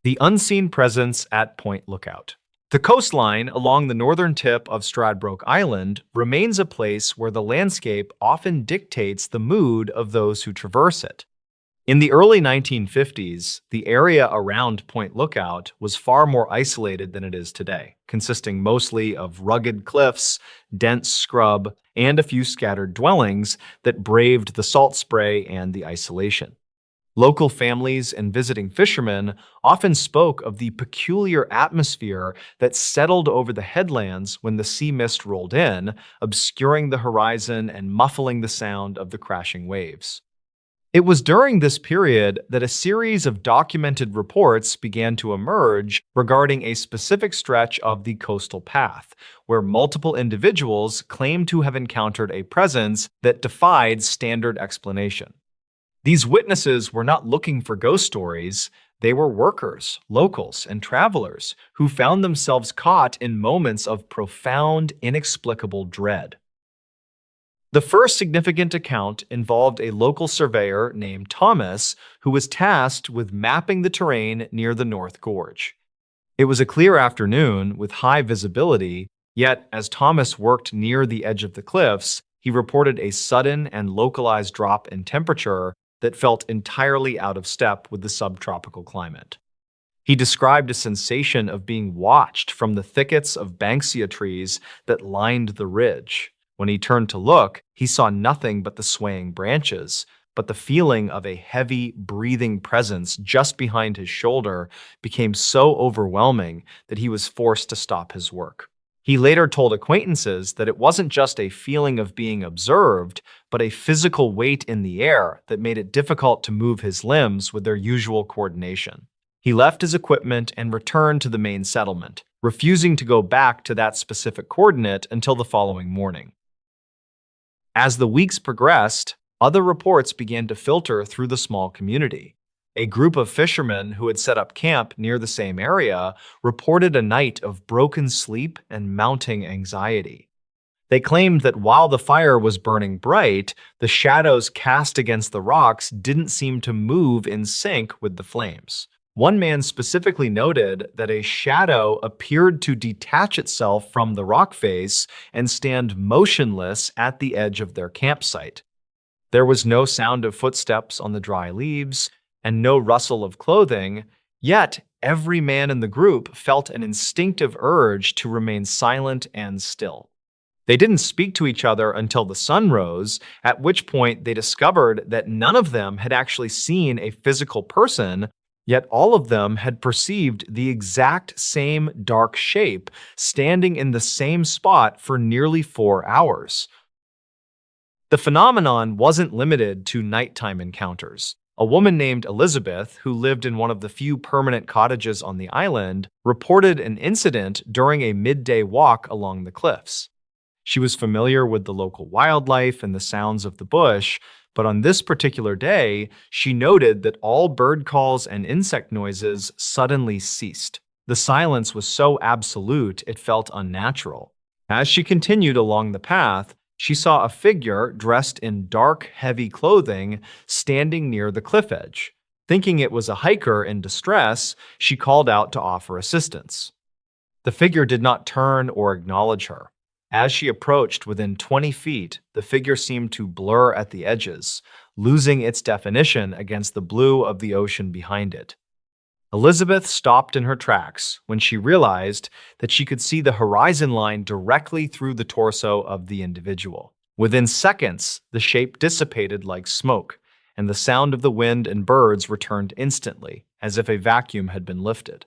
The unseen presence at Point Lookout. The coastline along the northern tip of Stradbroke Island remains a place where the landscape often dictates the mood of those who traverse it. In the early 1950s, the area around Point Lookout was far more isolated than it is today, consisting mostly of rugged cliffs, dense scrub, and a few scattered dwellings that braved the salt spray and the isolation. Local families and visiting fishermen often spoke of the peculiar atmosphere that settled over the headlands when the sea mist rolled in, obscuring the horizon and muffling the sound of the crashing waves. It was during this period that a series of documented reports began to emerge regarding a specific stretch of the coastal path, where multiple individuals claimed to have encountered a presence that defied standard explanation. These witnesses were not looking for ghost stories. They were workers, locals, and travelers who found themselves caught in moments of profound, inexplicable dread. The first significant account involved a local surveyor named Thomas who was tasked with mapping the terrain near the North Gorge. It was a clear afternoon with high visibility, yet as Thomas worked near the edge of the cliffs, he reported a sudden and localized drop in temperature that felt entirely out of step with the subtropical climate. He described a sensation of being watched from the thickets of banksia trees that lined the ridge. When he turned to look, he saw nothing but the swaying branches, but the feeling of a heavy, breathing presence just behind his shoulder became so overwhelming that he was forced to stop his work. He later told acquaintances that it wasn't just a feeling of being observed, but a physical weight in the air that made it difficult to move his limbs with their usual coordination. He left his equipment and returned to the main settlement, refusing to go back to that specific coordinate until the following morning. As the weeks progressed, other reports began to filter through the small community. A group of fishermen who had set up camp near the same area reported a night of broken sleep and mounting anxiety. They claimed that while the fire was burning bright, the shadows cast against the rocks didn't seem to move in sync with the flames. One man specifically noted that a shadow appeared to detach itself from the rock face and stand motionless at the edge of their campsite. There was no sound of footsteps on the dry leaves and no rustle of clothing, yet every man in the group felt an instinctive urge to remain silent and still. They didn't speak to each other until the sun rose, at which point they discovered that none of them had actually seen a physical person, yet all of them had perceived the exact same dark shape standing in the same spot for nearly 4 hours. The phenomenon wasn't limited to nighttime encounters. A woman named Elizabeth, who lived in one of the few permanent cottages on the island, reported an incident during a midday walk along the cliffs. She was familiar with the local wildlife and the sounds of the bush, but on this particular day, she noted that all bird calls and insect noises suddenly ceased. The silence was so absolute it felt unnatural. As she continued along the path, she saw a figure dressed in dark, heavy clothing standing near the cliff edge. Thinking it was a hiker in distress, she called out to offer assistance. The figure did not turn or acknowledge her. As she approached within 20 feet, the figure seemed to blur at the edges, losing its definition against the blue of the ocean behind it. Elizabeth stopped in her tracks when she realized that she could see the horizon line directly through the torso of the individual. Within seconds, the shape dissipated like smoke, and the sound of the wind and birds returned instantly, as if a vacuum had been lifted.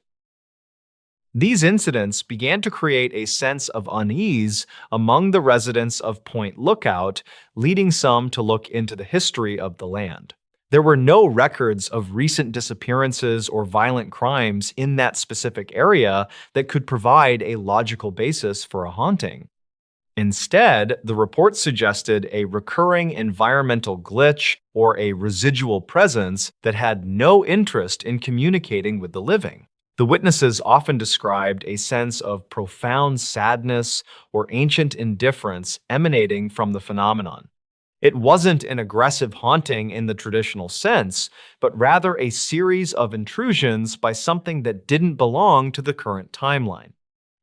These incidents began to create a sense of unease among the residents of Point Lookout, leading some to look into the history of the land. There were no records of recent disappearances or violent crimes in that specific area that could provide a logical basis for a haunting. Instead, the report suggested a recurring environmental glitch or a residual presence that had no interest in communicating with the living. The witnesses often described a sense of profound sadness or ancient indifference emanating from the phenomenon. It wasn't an aggressive haunting in the traditional sense, but rather a series of intrusions by something that didn't belong to the current timeline.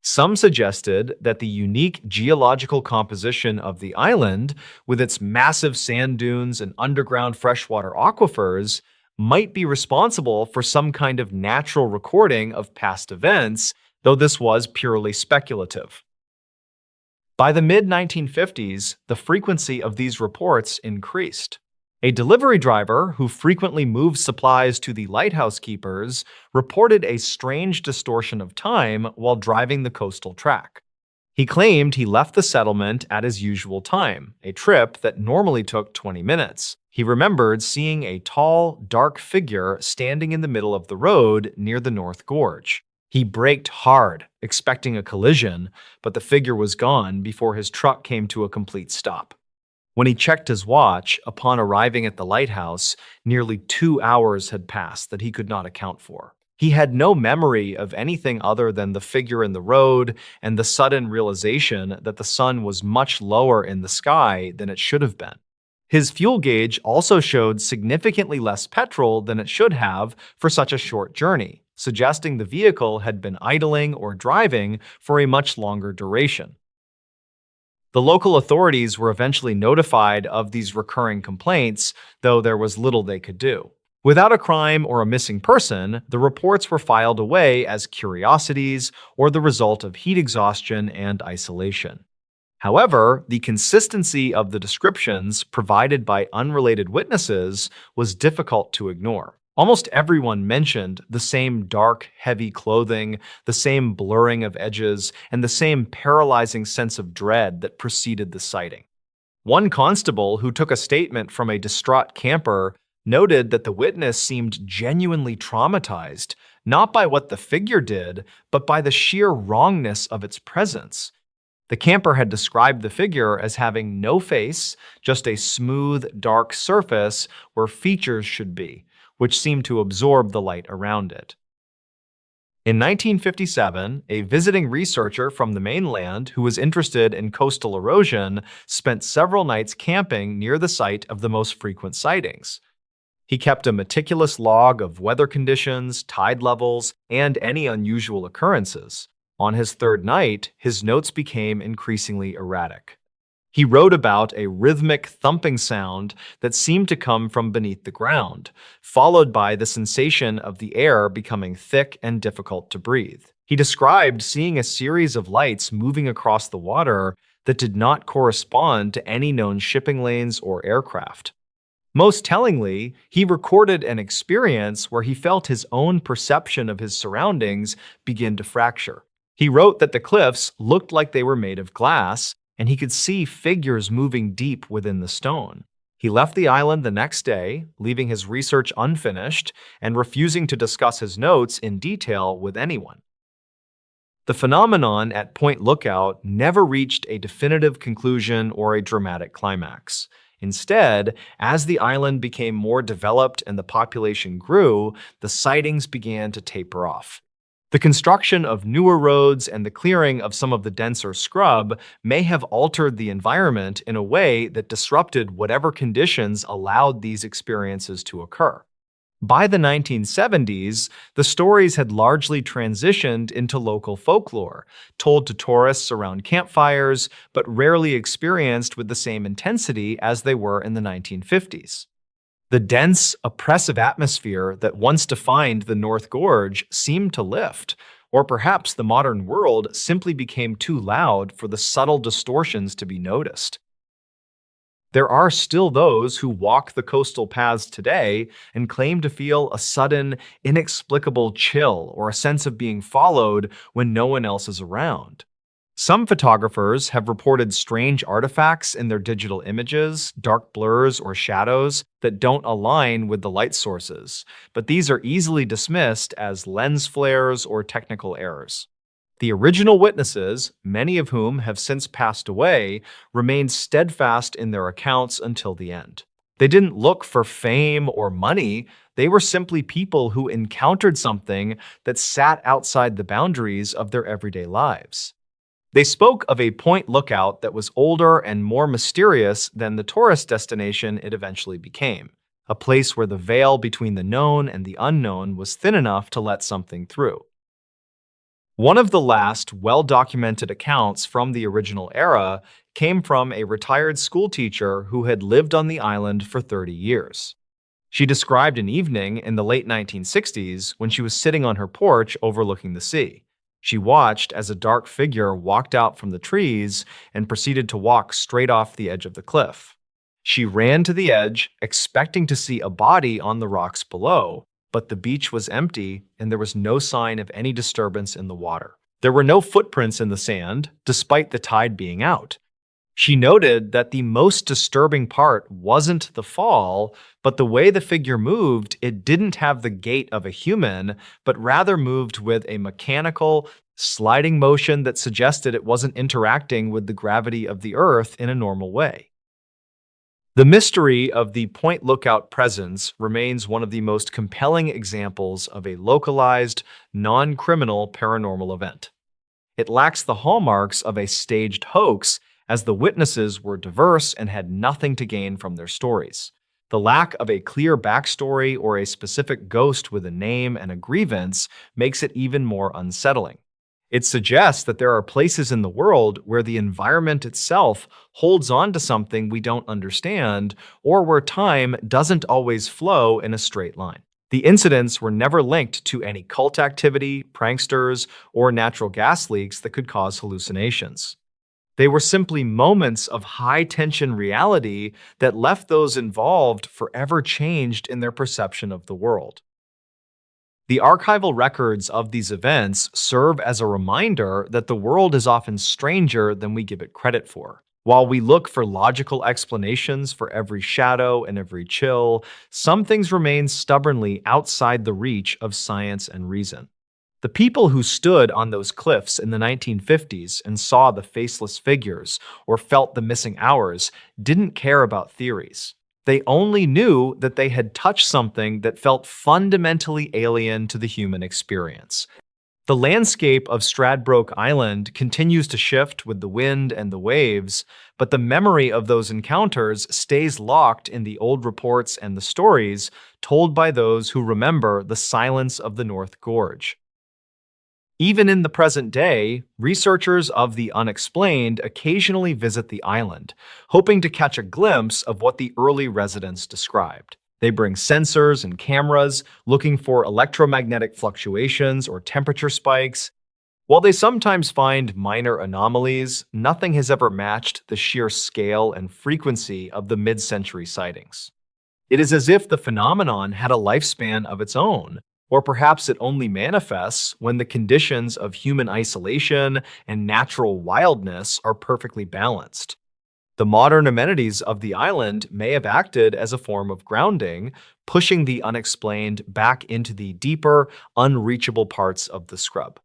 Some suggested that the unique geological composition of the island, with its massive sand dunes and underground freshwater aquifers, might be responsible for some kind of natural recording of past events, though this was purely speculative. By the mid-1950s, the frequency of these reports increased. A delivery driver who frequently moved supplies to the lighthouse keepers reported a strange distortion of time while driving the coastal track. He claimed he left the settlement at his usual time, a trip that normally took 20 minutes. He remembered seeing a tall, dark figure standing in the middle of the road near the North Gorge. He braked hard, expecting a collision, but the figure was gone before his truck came to a complete stop. When he checked his watch, upon arriving at the lighthouse, nearly 2 hours had passed that he could not account for. He had no memory of anything other than the figure in the road and the sudden realization that the sun was much lower in the sky than it should have been. His fuel gauge also showed significantly less petrol than it should have for such a short journey, suggesting the vehicle had been idling or driving for a much longer duration. The local authorities were eventually notified of these recurring complaints, though there was little they could do. Without a crime or a missing person, the reports were filed away as curiosities or the result of heat exhaustion and isolation. However, the consistency of the descriptions provided by unrelated witnesses was difficult to ignore. Almost everyone mentioned the same dark, heavy clothing, the same blurring of edges, and the same paralyzing sense of dread that preceded the sighting. One constable who took a statement from a distraught camper noted that the witness seemed genuinely traumatized, not by what the figure did, but by the sheer wrongness of its presence. The camper had described the figure as having no face, just a smooth, dark surface where features should be, which seemed to absorb the light around it. In 1957, a visiting researcher from the mainland who was interested in coastal erosion spent several nights camping near the site of the most frequent sightings. He kept a meticulous log of weather conditions, tide levels, and any unusual occurrences. On his third night, his notes became increasingly erratic. He wrote about a rhythmic thumping sound that seemed to come from beneath the ground, followed by the sensation of the air becoming thick and difficult to breathe. He described seeing a series of lights moving across the water that did not correspond to any known shipping lanes or aircraft. Most tellingly, he recorded an experience where he felt his own perception of his surroundings begin to fracture. He wrote that the cliffs looked like they were made of glass, and he could see figures moving deep within the stone. He left the island the next day, leaving his research unfinished and refusing to discuss his notes in detail with anyone. The phenomenon at Point Lookout never reached a definitive conclusion or a dramatic climax. Instead, as the island became more developed and the population grew, the sightings began to taper off. The construction of newer roads and the clearing of some of the denser scrub may have altered the environment in a way that disrupted whatever conditions allowed these experiences to occur. By the 1970s, the stories had largely transitioned into local folklore, told to tourists around campfires, but rarely experienced with the same intensity as they were in the 1950s. The dense, oppressive atmosphere that once defined the North Gorge seemed to lift, or perhaps the modern world simply became too loud for the subtle distortions to be noticed. There are still those who walk the coastal paths today and claim to feel a sudden, inexplicable chill or a sense of being followed when no one else is around. Some photographers have reported strange artifacts in their digital images, dark blurs or shadows that don't align with the light sources, but these are easily dismissed as lens flares or technical errors. The original witnesses, many of whom have since passed away, remained steadfast in their accounts until the end. They didn't look for fame or money. They were simply people who encountered something that sat outside the boundaries of their everyday lives. They spoke of a point lookout that was older and more mysterious than the tourist destination it eventually became, a place where the veil between the known and the unknown was thin enough to let something through. One of the last well-documented accounts from the original era came from a retired schoolteacher who had lived on the island for 30 years. She described an evening in the late 1960s when she was sitting on her porch overlooking the sea. She watched as a dark figure walked out from the trees and proceeded to walk straight off the edge of the cliff. She ran to the edge, expecting to see a body on the rocks below, but the beach was empty and there was no sign of any disturbance in the water. There were no footprints in the sand, despite the tide being out. She noted that the most disturbing part wasn't the fall, but the way the figure moved. It didn't have the gait of a human, but rather moved with a mechanical, sliding motion that suggested it wasn't interacting with the gravity of the earth in a normal way. The mystery of the Point Lookout presence remains one of the most compelling examples of a localized, non-criminal paranormal event. It lacks the hallmarks of a staged hoax, as the witnesses were diverse and had nothing to gain from their stories. The lack of a clear backstory or a specific ghost with a name and a grievance makes it even more unsettling. It suggests that there are places in the world where the environment itself holds on to something we don't understand, or where time doesn't always flow in a straight line. The incidents were never linked to any cult activity, pranksters, or natural gas leaks that could cause hallucinations. They were simply moments of high-tension reality that left those involved forever changed in their perception of the world. The archival records of these events serve as a reminder that the world is often stranger than we give it credit for. While we look for logical explanations for every shadow and every chill, some things remain stubbornly outside the reach of science and reason. The people who stood on those cliffs in the 1950s and saw the faceless figures or felt the missing hours didn't care about theories. They only knew that they had touched something that felt fundamentally alien to the human experience. The landscape of Stradbroke Island continues to shift with the wind and the waves, but the memory of those encounters stays locked in the old reports and the stories told by those who remember the silence of the North Gorge. Even in the present day, researchers of the unexplained occasionally visit the island, hoping to catch a glimpse of what the early residents described. They bring sensors and cameras, looking for electromagnetic fluctuations or temperature spikes. While they sometimes find minor anomalies, nothing has ever matched the sheer scale and frequency of the mid-century sightings. It is as if the phenomenon had a lifespan of its own, or perhaps it only manifests when the conditions of human isolation and natural wildness are perfectly balanced. The modern amenities of the island may have acted as a form of grounding, pushing the unexplained back into the deeper, unreachable parts of the scrub.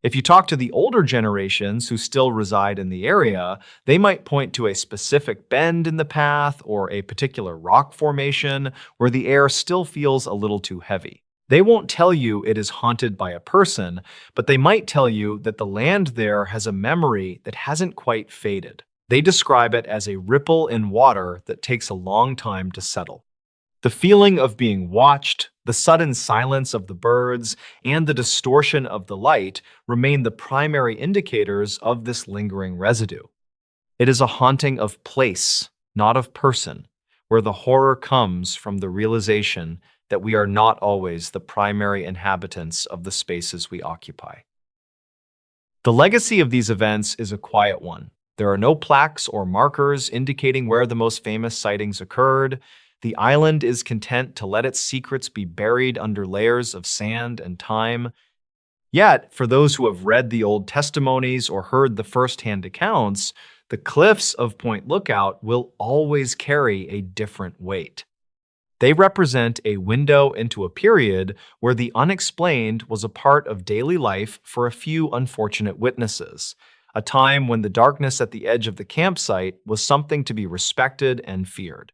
If you talk to the older generations who still reside in the area, they might point to a specific bend in the path or a particular rock formation where the air still feels a little too heavy. They won't tell you it is haunted by a person, but they might tell you that the land there has a memory that hasn't quite faded. They describe it as a ripple in water that takes a long time to settle. The feeling of being watched, the sudden silence of the birds, and the distortion of the light remain the primary indicators of this lingering residue. It is a haunting of place, not of person, where the horror comes from the realization that we are not always the primary inhabitants of the spaces we occupy. The legacy of these events is a quiet one. There are no plaques or markers indicating where the most famous sightings occurred. The island is content to let its secrets be buried under layers of sand and time. Yet, for those who have read the old testimonies or heard the first-hand accounts, the cliffs of Point Lookout will always carry a different weight. They represent a window into a period where the unexplained was a part of daily life for a few unfortunate witnesses, a time when the darkness at the edge of the campsite was something to be respected and feared.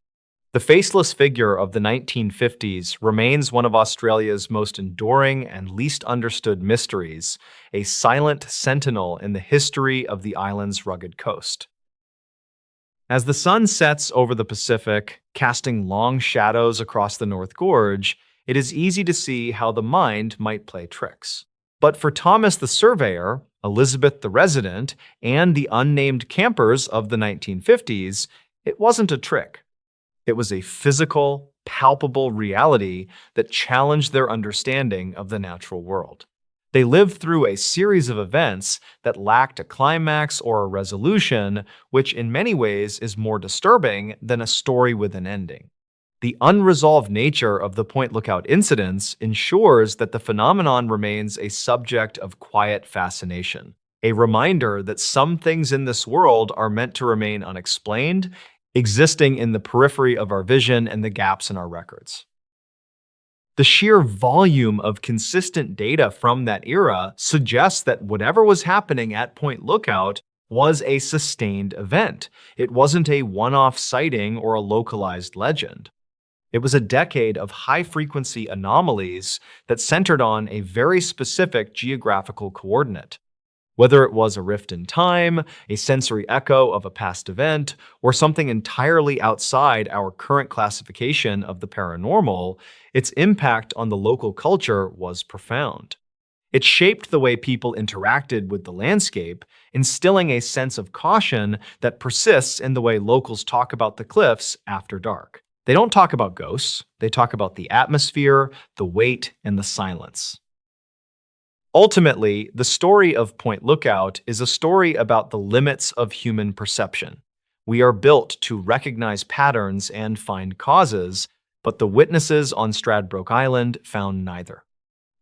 The faceless figure of the 1950s remains one of Australia's most enduring and least understood mysteries, a silent sentinel in the history of the island's rugged coast. As the sun sets over the Pacific, casting long shadows across the North Gorge, it is easy to see how the mind might play tricks. But for Thomas the surveyor, Elizabeth the resident, and the unnamed campers of the 1950s, it wasn't a trick. It was a physical, palpable reality that challenged their understanding of the natural world. They lived through a series of events that lacked a climax or a resolution, which in many ways is more disturbing than a story with an ending. The unresolved nature of the Point Lookout incidents ensures that the phenomenon remains a subject of quiet fascination, a reminder that some things in this world are meant to remain unexplained, existing in the periphery of our vision and the gaps in our records. The sheer volume of consistent data from that era suggests that whatever was happening at Point Lookout was a sustained event. It wasn't a one-off sighting or a localized legend. It was a decade of high-frequency anomalies that centered on a very specific geographical coordinate. Whether it was a rift in time, a sensory echo of a past event, or something entirely outside our current classification of the paranormal, its impact on the local culture was profound. It shaped the way people interacted with the landscape, instilling a sense of caution that persists in the way locals talk about the cliffs after dark. They don't talk about ghosts, they talk about the atmosphere, the weight, and the silence. Ultimately, the story of Point Lookout is a story about the limits of human perception. We are built to recognize patterns and find causes, but the witnesses on Stradbroke Island found neither.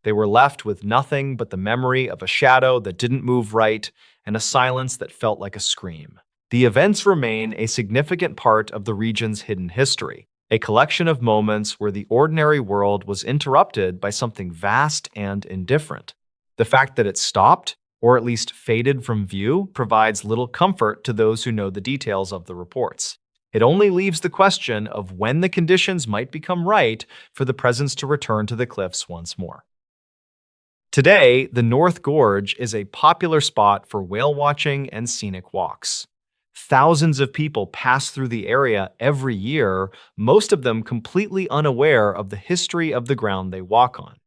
They were left with nothing but the memory of a shadow that didn't move right and a silence that felt like a scream. The events remain a significant part of the region's hidden history, a collection of moments where the ordinary world was interrupted by something vast and indifferent. The fact that it stopped, or at least faded from view, provides little comfort to those who know the details of the reports. It only leaves the question of when the conditions might become right for the presence to return to the cliffs once more. Today, the North Gorge is a popular spot for whale watching and scenic walks. Thousands of people pass through the area every year, most of them completely unaware of the history of the ground they walk on.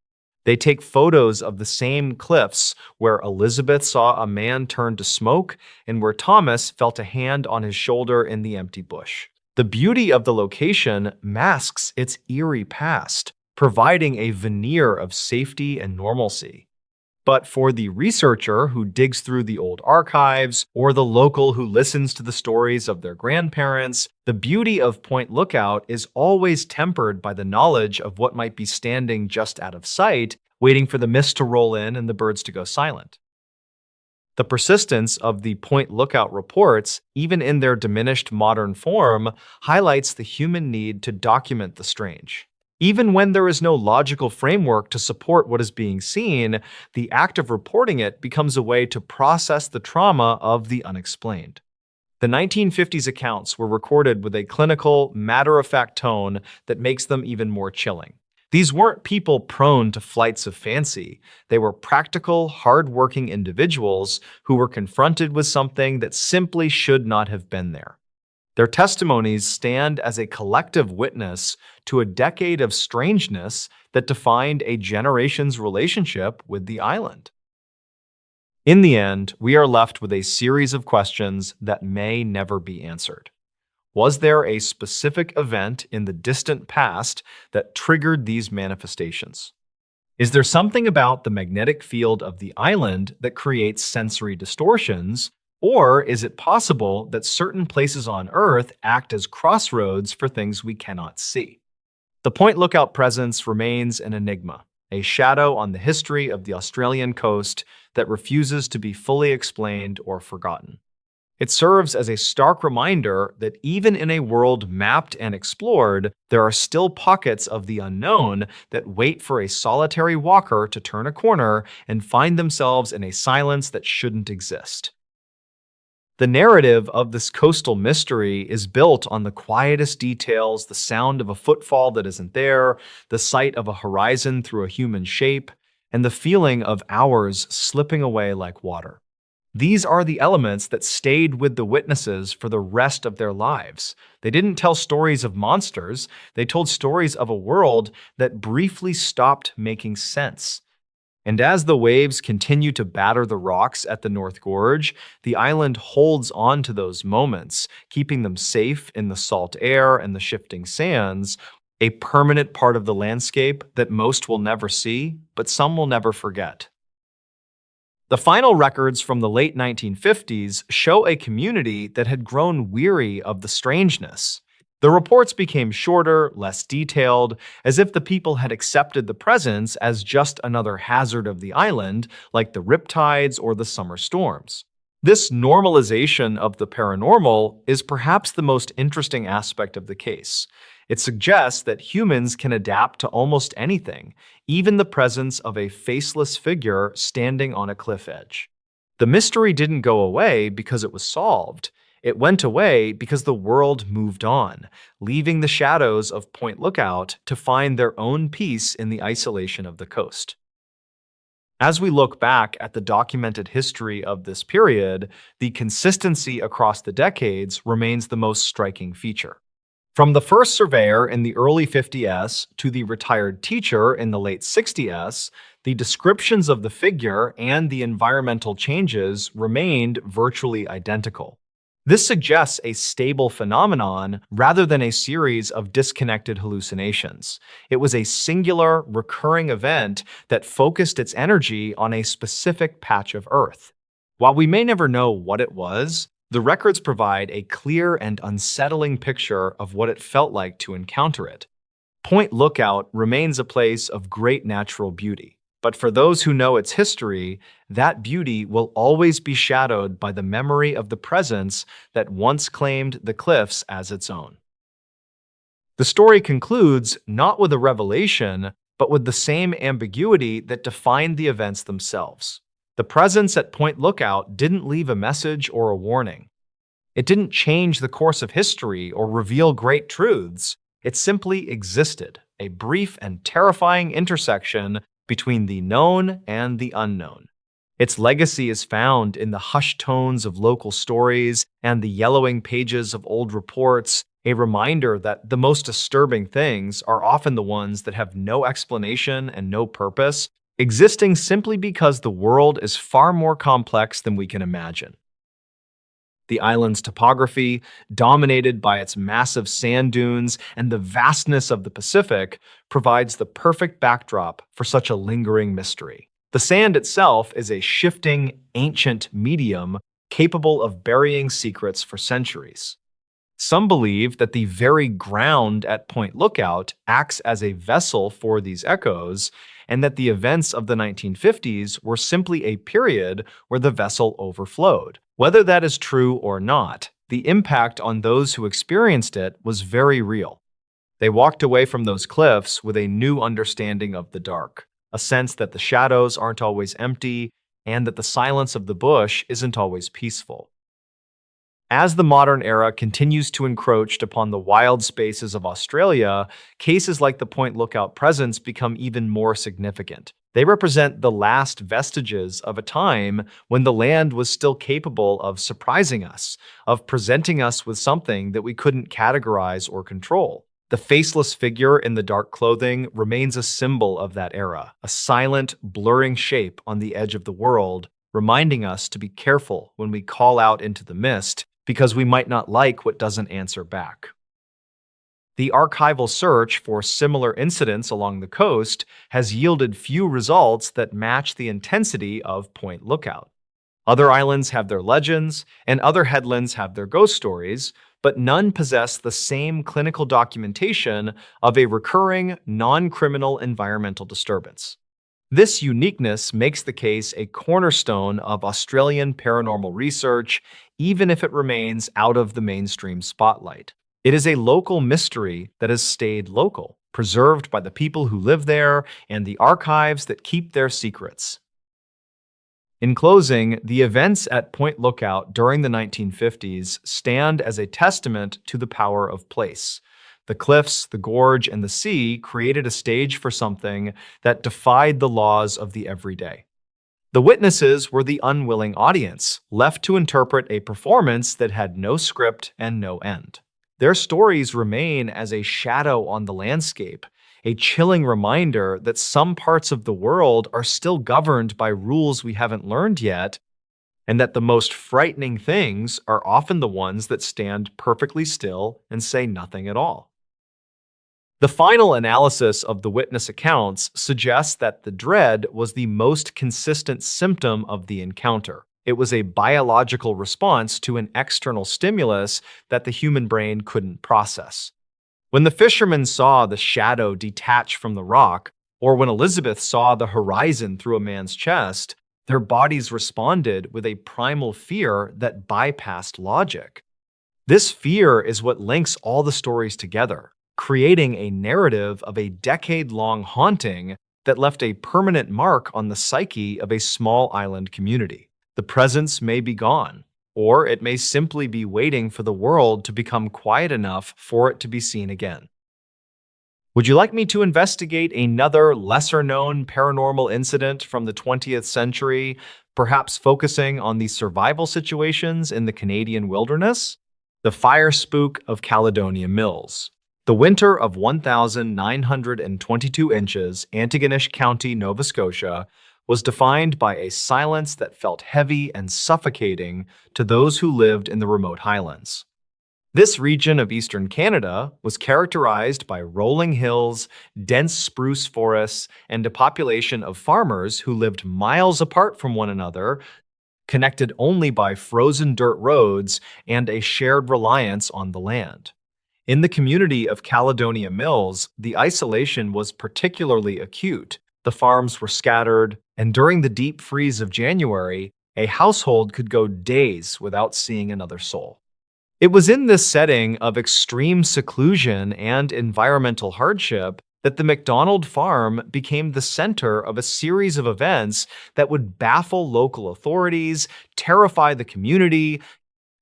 They take photos of the same cliffs where Elizabeth saw a man turn to smoke and where Thomas felt a hand on his shoulder in the empty bush. The beauty of the location masks its eerie past, providing a veneer of safety and normalcy. But for the researcher who digs through the old archives, or the local who listens to the stories of their grandparents, the beauty of Point Lookout is always tempered by the knowledge of what might be standing just out of sight, waiting for the mist to roll in and the birds to go silent. The persistence of the Point Lookout reports, even in their diminished modern form, highlights the human need to document the strange. Even when there is no logical framework to support what is being seen, the act of reporting it becomes a way to process the trauma of the unexplained. The 1950s accounts were recorded with a clinical, matter-of-fact tone that makes them even more chilling. These weren't people prone to flights of fancy. They were practical, hard-working individuals who were confronted with something that simply should not have been there. Their testimonies stand as a collective witness to a decade of strangeness that defined a generation's relationship with the island. In the end, we are left with a series of questions that may never be answered. Was there a specific event in the distant past that triggered these manifestations? Is there something about the magnetic field of the island that creates sensory distortions? Or is it possible that certain places on Earth act as crossroads for things we cannot see? The Point Lookout presence remains an enigma, a shadow on the history of the Australian coast that refuses to be fully explained or forgotten. It serves as a stark reminder that even in a world mapped and explored, there are still pockets of the unknown that wait for a solitary walker to turn a corner and find themselves in a silence that shouldn't exist. The narrative of this coastal mystery is built on the quietest details, the sound of a footfall that isn't there, the sight of a horizon through a human shape, and the feeling of hours slipping away like water. These are the elements that stayed with the witnesses for the rest of their lives. They didn't tell stories of monsters, they told stories of a world that briefly stopped making sense. And as the waves continue to batter the rocks at the North Gorge, the island holds on to those moments, keeping them safe in the salt air and the shifting sands, a permanent part of the landscape that most will never see, but some will never forget. The final records from the late 1950s show a community that had grown weary of the strangeness. The reports became shorter, less detailed, as if the people had accepted the presence as just another hazard of the island, like the riptides or the summer storms. This normalization of the paranormal is perhaps the most interesting aspect of the case. It suggests that humans can adapt to almost anything, even the presence of a faceless figure standing on a cliff edge. The mystery didn't go away because it was solved. It went away because the world moved on, leaving the shadows of Point Lookout to find their own peace in the isolation of the coast. As we look back at the documented history of this period, the consistency across the decades remains the most striking feature. From the first surveyor in the early 50s to the retired teacher in the late 60s, the descriptions of the figure and the environmental changes remained virtually identical. This suggests a stable phenomenon rather than a series of disconnected hallucinations. It was a singular, recurring event that focused its energy on a specific patch of Earth. While we may never know what it was, the records provide a clear and unsettling picture of what it felt like to encounter it. Point Lookout remains a place of great natural beauty, but for those who know its history, that beauty will always be shadowed by the memory of the presence that once claimed the cliffs as its own. The story concludes not with a revelation, but with the same ambiguity that defined the events themselves. The presence at Point Lookout didn't leave a message or a warning. It didn't change the course of history or reveal great truths. It simply existed, a brief and terrifying intersection between the known and the unknown. Its legacy is found in the hushed tones of local stories and the yellowing pages of old reports, a reminder that the most disturbing things are often the ones that have no explanation and no purpose, existing simply because the world is far more complex than we can imagine. The island's topography, dominated by its massive sand dunes and the vastness of the Pacific, provides the perfect backdrop for such a lingering mystery. The sand itself is a shifting, ancient medium capable of burying secrets for centuries. Some believe that the very ground at Point Lookout acts as a vessel for these echoes, and that the events of the 1950s were simply a period where the vessel overflowed. Whether that is true or not, the impact on those who experienced it was very real. They walked away from those cliffs with a new understanding of the dark, a sense that the shadows aren't always empty, and that the silence of the bush isn't always peaceful. As the modern era continues to encroach upon the wild spaces of Australia, cases like the Point Lookout presence become even more significant. They represent the last vestiges of a time when the land was still capable of surprising us, of presenting us with something that we couldn't categorize or control. The faceless figure in the dark clothing remains a symbol of that era, a silent, blurring shape on the edge of the world, reminding us to be careful when we call out into the mist, because we might not like what doesn't answer back. The archival search for similar incidents along the coast has yielded few results that match the intensity of Point Lookout. Other islands have their legends, and other headlands have their ghost stories, but none possess the same clinical documentation of a recurring, non-criminal environmental disturbance. This uniqueness makes the case a cornerstone of Australian paranormal research, even if it remains out of the mainstream spotlight. It is a local mystery that has stayed local, preserved by the people who live there and the archives that keep their secrets. In closing, the events at Point Lookout during the 1950s stand as a testament to the power of place. The cliffs, the gorge, and the sea created a stage for something that defied the laws of the everyday. The witnesses were the unwilling audience, left to interpret a performance that had no script and no end. Their stories remain as a shadow on the landscape, a chilling reminder that some parts of the world are still governed by rules we haven't learned yet, and that the most frightening things are often the ones that stand perfectly still and say nothing at all. The final analysis of the witness accounts suggests that the dread was the most consistent symptom of the encounter. It was a biological response to an external stimulus that the human brain couldn't process. When the fishermen saw the shadow detach from the rock, or when Elizabeth saw the horizon through a man's chest, their bodies responded with a primal fear that bypassed logic. This fear is what links all the stories together, creating a narrative of a decade-long haunting that left a permanent mark on the psyche of a small island community. The presence may be gone, or it may simply be waiting for the world to become quiet enough for it to be seen again. Would you like me to investigate another lesser-known paranormal incident from the 20th century, perhaps focusing on the survival situations in the Canadian wilderness? The fire spook of Caledonia Mills. The winter of 1,922 inches, Antigonish County, Nova Scotia, was defined by a silence that felt heavy and suffocating to those who lived in the remote highlands. This region of eastern Canada was characterized by rolling hills, dense spruce forests, and a population of farmers who lived miles apart from one another, connected only by frozen dirt roads and a shared reliance on the land. In the community of Caledonia Mills, the isolation was particularly acute. The farms were scattered, and during the deep freeze of January, a household could go days without seeing another soul. It was in this setting of extreme seclusion and environmental hardship that the McDonald farm became the center of a series of events that would baffle local authorities, terrify the community,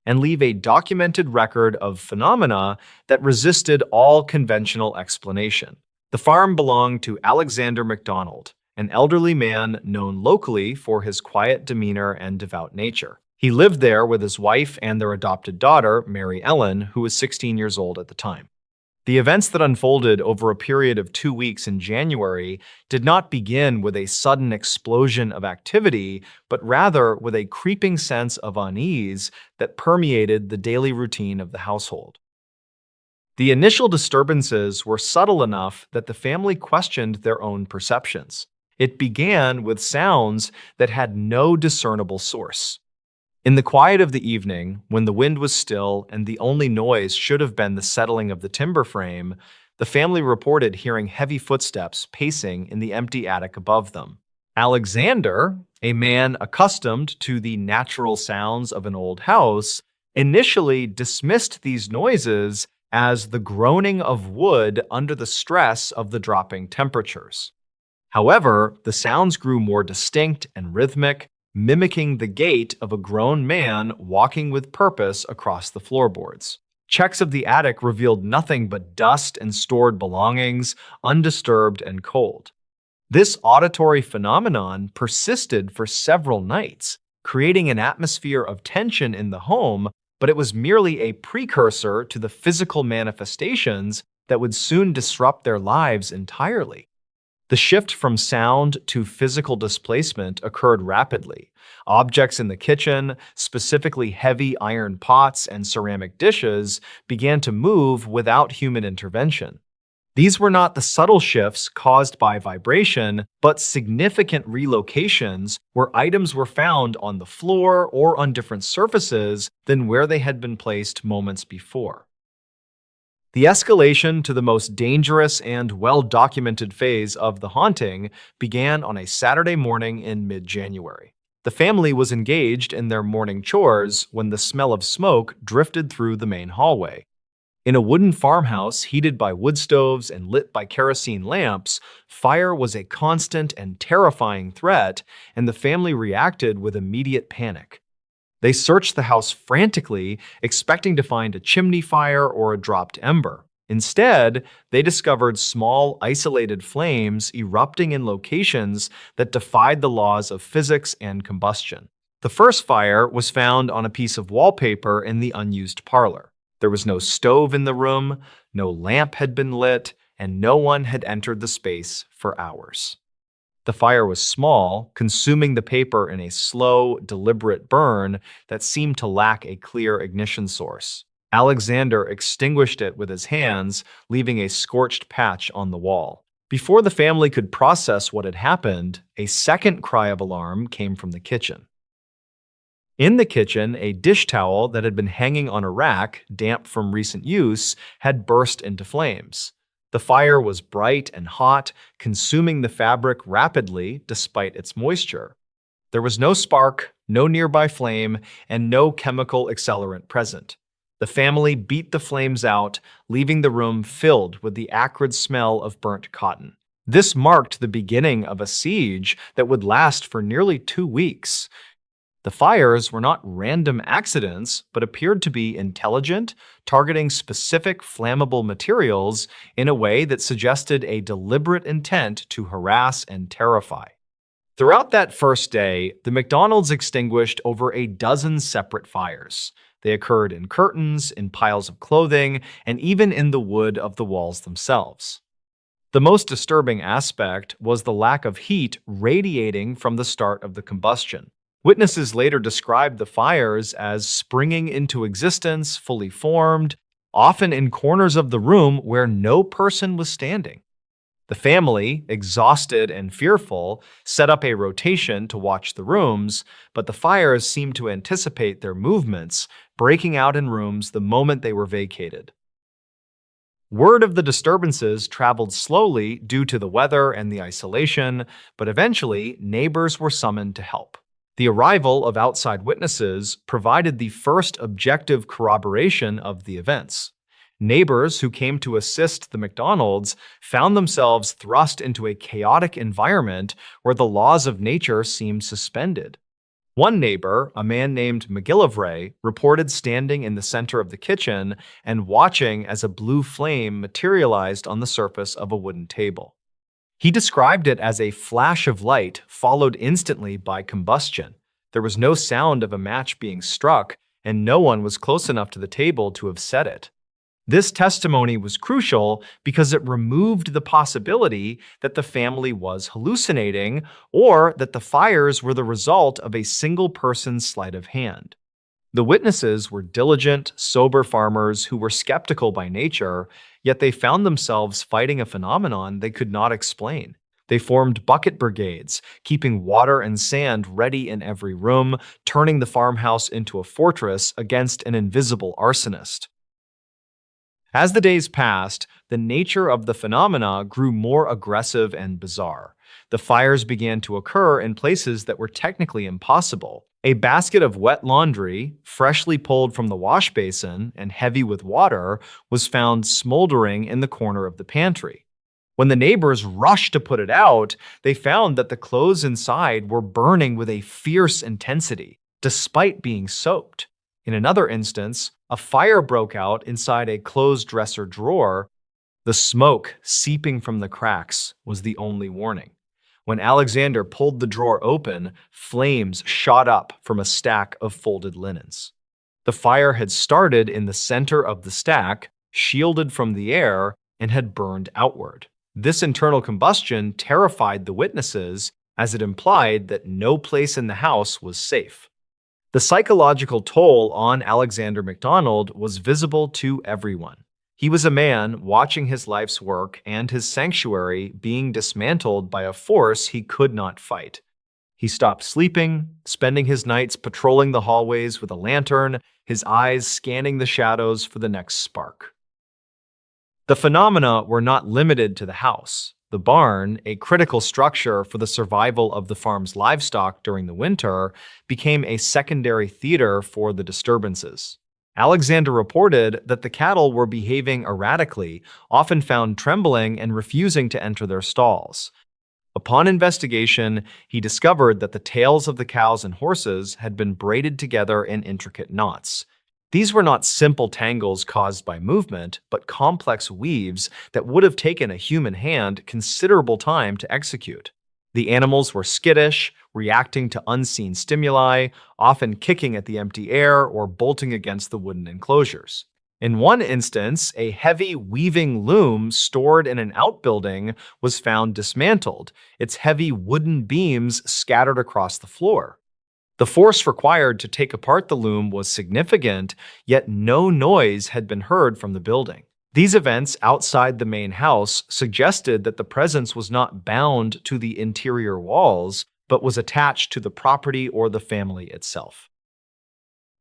and leave a documented record of phenomena that resisted all conventional explanation. The farm belonged to Alexander McDonald, an elderly man known locally for his quiet demeanor and devout nature. He lived there with his wife and their adopted daughter, Mary Ellen, who was 16 years old at the time. The events that unfolded over a period of 2 weeks in January did not begin with a sudden explosion of activity, but rather with a creeping sense of unease that permeated the daily routine of the household. The initial disturbances were subtle enough that the family questioned their own perceptions. It began with sounds that had no discernible source. In the quiet of the evening, when the wind was still and the only noise should have been the settling of the timber frame, the family reported hearing heavy footsteps pacing in the empty attic above them. Alexander, a man accustomed to the natural sounds of an old house, initially dismissed these noises as the groaning of wood under the stress of the dropping temperatures. However, the sounds grew more distinct and rhythmic, mimicking the gait of a grown man walking with purpose across the floorboards. Checks of the attic revealed nothing but dust and stored belongings, undisturbed and cold. This auditory phenomenon persisted for several nights, creating an atmosphere of tension in the home, but it was merely a precursor to the physical manifestations that would soon disrupt their lives entirely. The shift from sound to physical displacement occurred rapidly. Objects in the kitchen, specifically heavy iron pots and ceramic dishes, began to move without human intervention. These were not the subtle shifts caused by vibration, but significant relocations where items were found on the floor or on different surfaces than where they had been placed moments before. The escalation to the most dangerous and well-documented phase of the haunting began on a Saturday morning in mid-January. The family was engaged in their morning chores when the smell of smoke drifted through the main hallway. In a wooden farmhouse heated by wood stoves and lit by kerosene lamps, fire was a constant and terrifying threat, and the family reacted with immediate panic. They searched the house frantically, expecting to find a chimney fire or a dropped ember. Instead, they discovered small, isolated flames erupting in locations that defied the laws of physics and combustion. The first fire was found on a piece of wallpaper in the unused parlor. There was no stove in the room, no lamp had been lit, and no one had entered the space for hours. The fire was small, consuming the paper in a slow, deliberate burn that seemed to lack a clear ignition source. Alexander extinguished it with his hands, leaving a scorched patch on the wall. Before the family could process what had happened, a second cry of alarm came from the kitchen. In the kitchen, a dish towel that had been hanging on a rack, damp from recent use, had burst into flames. The fire was bright and hot, consuming the fabric rapidly despite its moisture. There was no spark, no nearby flame, and no chemical accelerant present. The family beat the flames out, leaving the room filled with the acrid smell of burnt cotton. This marked the beginning of a siege that would last for nearly 2 weeks. The fires were not random accidents, but appeared to be intelligent, targeting specific flammable materials in a way that suggested a deliberate intent to harass and terrify. Throughout that first day, the McDonald's extinguished over a dozen separate fires. They occurred in curtains, in piles of clothing, and even in the wood of the walls themselves. The most disturbing aspect was the lack of heat radiating from the start of the combustion. Witnesses later described the fires as springing into existence, fully formed, often in corners of the room where no person was standing. The family, exhausted and fearful, set up a rotation to watch the rooms, but the fires seemed to anticipate their movements, breaking out in rooms the moment they were vacated. Word of the disturbances traveled slowly due to the weather and the isolation, but eventually neighbors were summoned to help. The arrival of outside witnesses provided the first objective corroboration of the events. Neighbors who came to assist the McDonald's found themselves thrust into a chaotic environment where the laws of nature seemed suspended. One neighbor, a man named McGillivray, reported standing in the center of the kitchen and watching as a blue flame materialized on the surface of a wooden table. He described it as a flash of light followed instantly by combustion. There was no sound of a match being struck, and no one was close enough to the table to have set it. This testimony was crucial because it removed the possibility that the family was hallucinating or that the fires were the result of a single person's sleight of hand. The witnesses were diligent, sober farmers who were skeptical by nature, yet they found themselves fighting a phenomenon they could not explain. They formed bucket brigades, keeping water and sand ready in every room, turning the farmhouse into a fortress against an invisible arsonist. As the days passed, the nature of the phenomena grew more aggressive and bizarre. The fires began to occur in places that were technically impossible. A basket of wet laundry, freshly pulled from the wash basin and heavy with water, was found smoldering in the corner of the pantry. When the neighbors rushed to put it out, they found that the clothes inside were burning with a fierce intensity, despite being soaked. In another instance, a fire broke out inside a closed dresser drawer. The smoke seeping from the cracks was the only warning. When Alexander pulled the drawer open, flames shot up from a stack of folded linens. The fire had started in the center of the stack, shielded from the air, and had burned outward. This internal combustion terrified the witnesses, as it implied that no place in the house was safe. The psychological toll on Alexander MacDonald was visible to everyone. He was a man watching his life's work and his sanctuary being dismantled by a force he could not fight. He stopped sleeping, spending his nights patrolling the hallways with a lantern, his eyes scanning the shadows for the next spark. The phenomena were not limited to the house. The barn, a critical structure for the survival of the farm's livestock during the winter, became a secondary theater for the disturbances. Alexander reported that the cattle were behaving erratically, often found trembling and refusing to enter their stalls. Upon investigation, he discovered that the tails of the cows and horses had been braided together in intricate knots. These were not simple tangles caused by movement, but complex weaves that would have taken a human hand considerable time to execute. The animals were skittish, reacting to unseen stimuli, often kicking at the empty air or bolting against the wooden enclosures. In one instance, a heavy weaving loom stored in an outbuilding was found dismantled, its heavy wooden beams scattered across the floor. The force required to take apart the loom was significant, yet no noise had been heard from the building. These events outside the main house suggested that the presence was not bound to the interior walls, but was attached to the property or the family itself.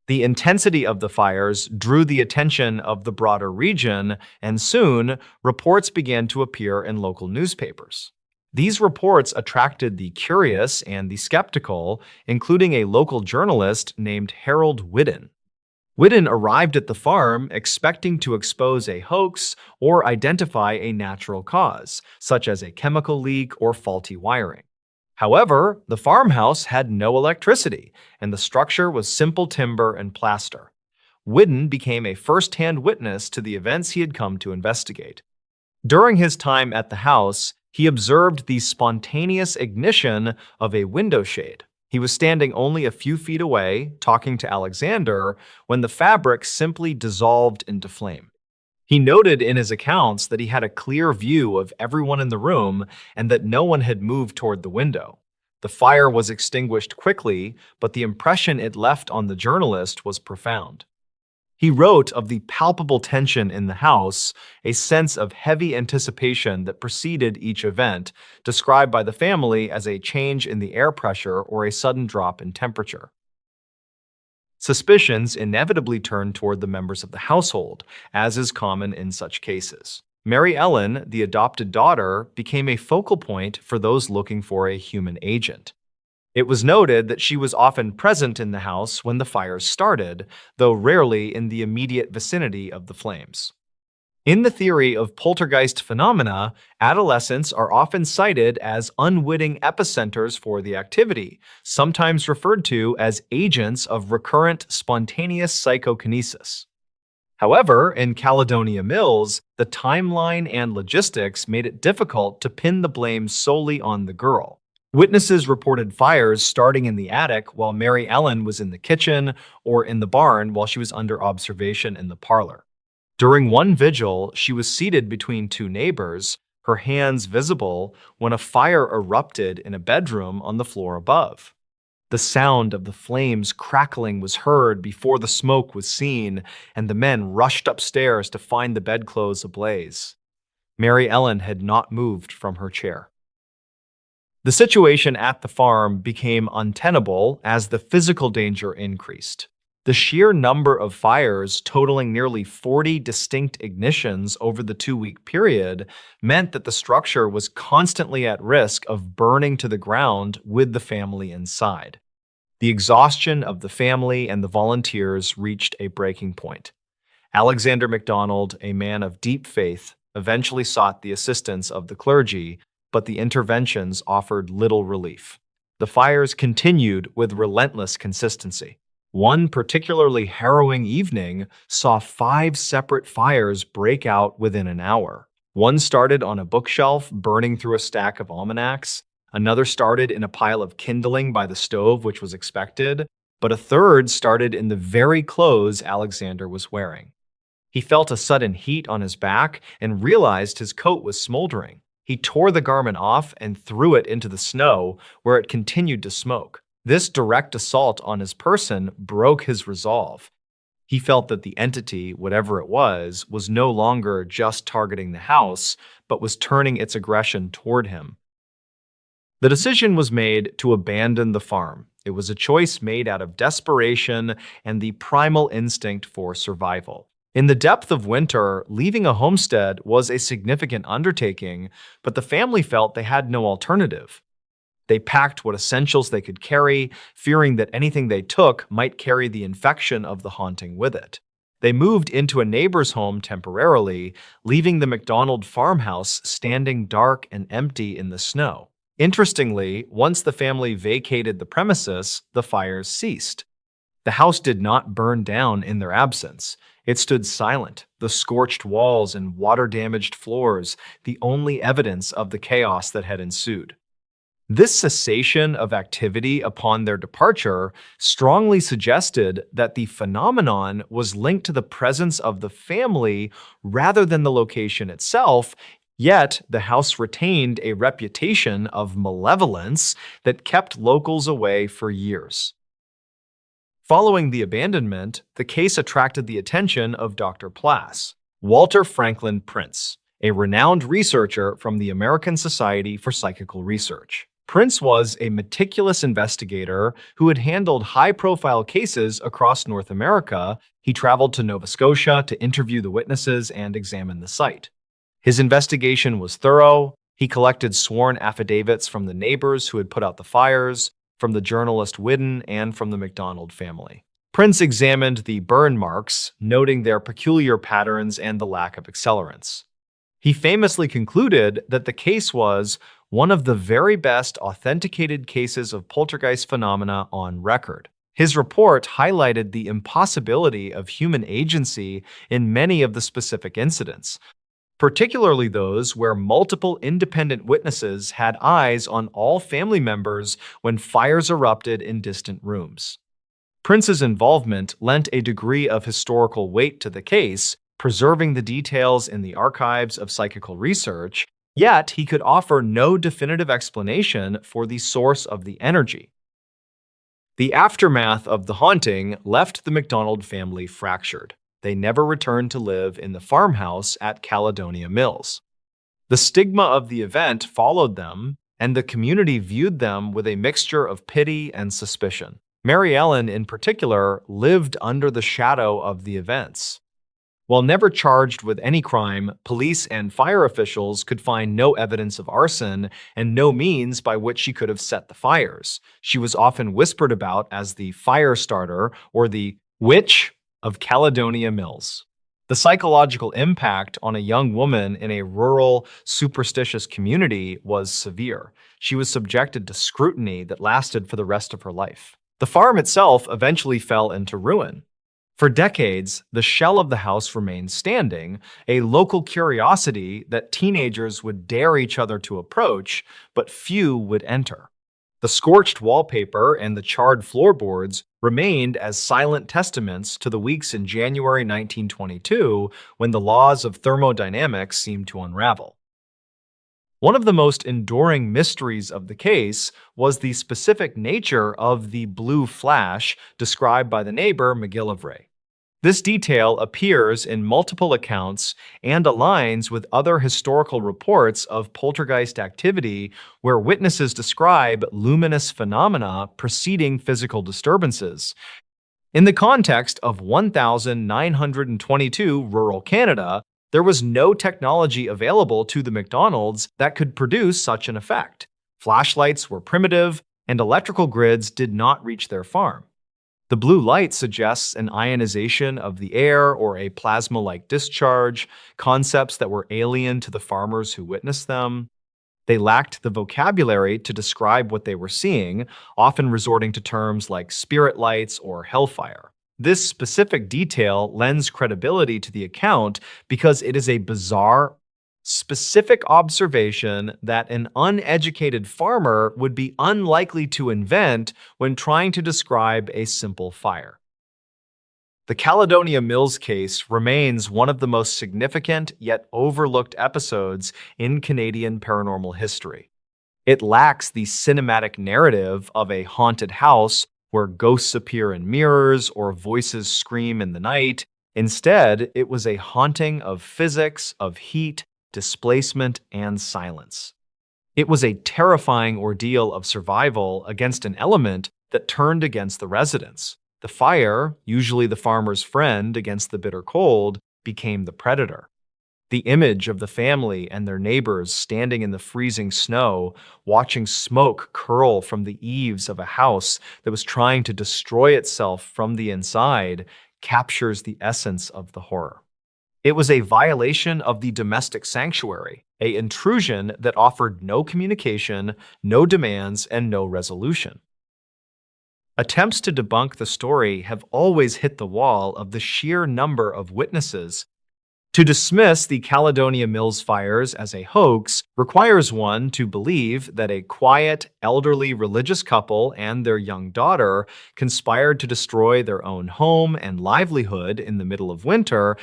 The intensity of the fires drew the attention of the broader region, and soon, reports began to appear in local newspapers. These reports attracted the curious and the skeptical, including a local journalist named Harold Whiddon. Whiddon arrived at the farm expecting to expose a hoax or identify a natural cause, such as a chemical leak or faulty wiring. However, the farmhouse had no electricity, and the structure was simple timber and plaster. Whiddon became a first-hand witness to the events he had come to investigate. During his time at the house, he observed the spontaneous ignition of a window shade. He was standing only a few feet away, talking to Alexander, when the fabric simply dissolved into flame. He noted in his accounts that he had a clear view of everyone in the room and that no one had moved toward the window. The fire was extinguished quickly, but the impression it left on the journalist was profound. He wrote of the palpable tension in the house, a sense of heavy anticipation that preceded each event, described by the family as a change in the air pressure or a sudden drop in temperature. Suspicions inevitably turned toward the members of the household, as is common in such cases. Mary Ellen, the adopted daughter, became a focal point for those looking for a human agent. It was noted that she was often present in the house when the fires started, though rarely in the immediate vicinity of the flames. In the theory of poltergeist phenomena, adolescents are often cited as unwitting epicenters for the activity, sometimes referred to as agents of recurrent spontaneous psychokinesis. However, in Caledonia Mills, the timeline and logistics made it difficult to pin the blame solely on the girl. Witnesses reported fires starting in the attic while Mary Ellen was in the kitchen or in the barn while she was under observation in the parlor. During one vigil, she was seated between two neighbors, her hands visible, when a fire erupted in a bedroom on the floor above. The sound of the flames crackling was heard before the smoke was seen, and the men rushed upstairs to find the bedclothes ablaze. Mary Ellen had not moved from her chair. The situation at the farm became untenable as the physical danger increased. The sheer number of fires, totaling nearly 40 distinct ignitions over the 2-week period, meant that the structure was constantly at risk of burning to the ground with the family inside. The exhaustion of the family and the volunteers reached a breaking point. Alexander MacDonald, a man of deep faith, eventually sought the assistance of the clergy, but the interventions offered little relief. The fires continued with relentless consistency. One particularly harrowing evening saw 5 separate fires break out within an hour. One started on a bookshelf, burning through a stack of almanacs. Another started in a pile of kindling by the stove, which was expected. But a third started in the very clothes Alexander was wearing. He felt a sudden heat on his back and realized his coat was smoldering. He tore the garment off and threw it into the snow, where it continued to smoke. This direct assault on his person broke his resolve. He felt that the entity, whatever it was no longer just targeting the house, but was turning its aggression toward him. The decision was made to abandon the farm. It was a choice made out of desperation and the primal instinct for survival. In the depth of winter, leaving a homestead was a significant undertaking, but the family felt they had no alternative. They packed what essentials they could carry, fearing that anything they took might carry the infection of the haunting with it. They moved into a neighbor's home temporarily, leaving the McDonald farmhouse standing dark and empty in the snow. Interestingly, once the family vacated the premises, the fires ceased. The house did not burn down in their absence. It stood silent, the scorched walls and water-damaged floors, the only evidence of the chaos that had ensued. This cessation of activity upon their departure strongly suggested that the phenomenon was linked to the presence of the family rather than the location itself, yet the house retained a reputation of malevolence that kept locals away for years. Following the abandonment, the case attracted the attention of Dr. Plass, Walter Franklin Prince, a renowned researcher from the American Society for Psychical Research. Prince was a meticulous investigator who had handled high-profile cases across North America. He traveled to Nova Scotia to interview the witnesses and examine the site. His investigation was thorough. He collected sworn affidavits from the neighbors who had put out the fires, from the journalist Whidden, and from the McDonald family. Prince examined the burn marks, noting their peculiar patterns and the lack of accelerants. He famously concluded that the case was one of the very best authenticated cases of poltergeist phenomena on record. His report highlighted the impossibility of human agency in many of the specific incidents, particularly those where multiple independent witnesses had eyes on all family members when fires erupted in distant rooms. Prince's involvement lent a degree of historical weight to the case, preserving the details in the archives of psychical research, yet he could offer no definitive explanation for the source of the energy. The aftermath of the haunting left the McDonald family fractured. They never returned to live in the farmhouse at Caledonia Mills. The stigma of the event followed them, and the community viewed them with a mixture of pity and suspicion. Mary Ellen, in particular, lived under the shadow of the events. While never charged with any crime, police and fire officials could find no evidence of arson and no means by which she could have set the fires. She was often whispered about as the fire starter or the witch of Caledonia Mills. The psychological impact on a young woman in a rural, superstitious community was severe. She was subjected to scrutiny that lasted for the rest of her life. The farm itself eventually fell into ruin. For decades, the shell of the house remained standing, a local curiosity that teenagers would dare each other to approach, but few would enter. The scorched wallpaper and the charred floorboards remained as silent testaments to the weeks in January 1922 when the laws of thermodynamics seemed to unravel. One of the most enduring mysteries of the case was the specific nature of the blue flash described by the neighbor McGillivray. This detail appears in multiple accounts and aligns with other historical reports of poltergeist activity where witnesses describe luminous phenomena preceding physical disturbances. In the context of 1922 rural Canada, there was no technology available to the McDonalds that could produce such an effect. Flashlights were primitive, and electrical grids did not reach their farm. The blue light suggests an ionization of the air or a plasma-like discharge, concepts that were alien to the farmers who witnessed them. They lacked the vocabulary to describe what they were seeing, often resorting to terms like spirit lights or hellfire. This specific detail lends credibility to the account because it is a bizarre, specific observation that an uneducated farmer would be unlikely to invent when trying to describe a simple fire. The Caledonia Mills case remains one of the most significant yet overlooked episodes in Canadian paranormal history. It lacks the cinematic narrative of a haunted house where ghosts appear in mirrors or voices scream in the night. Instead, it was a haunting of physics, of heat, displacement, and silence. It was a terrifying ordeal of survival against an element that turned against the residents. The fire, usually the farmer's friend against the bitter cold, became the predator. The image of the family and their neighbors standing in the freezing snow, watching smoke curl from the eaves of a house that was trying to destroy itself from the inside, captures the essence of the horror. It was a violation of the domestic sanctuary, an intrusion that offered no communication, no demands, and no resolution. Attempts to debunk the story have always hit the wall of the sheer number of witnesses. To dismiss the Caledonia Mills fires as a hoax requires one to believe that a quiet, elderly religious couple and their young daughter conspired to destroy their own home and livelihood in the middle of winter,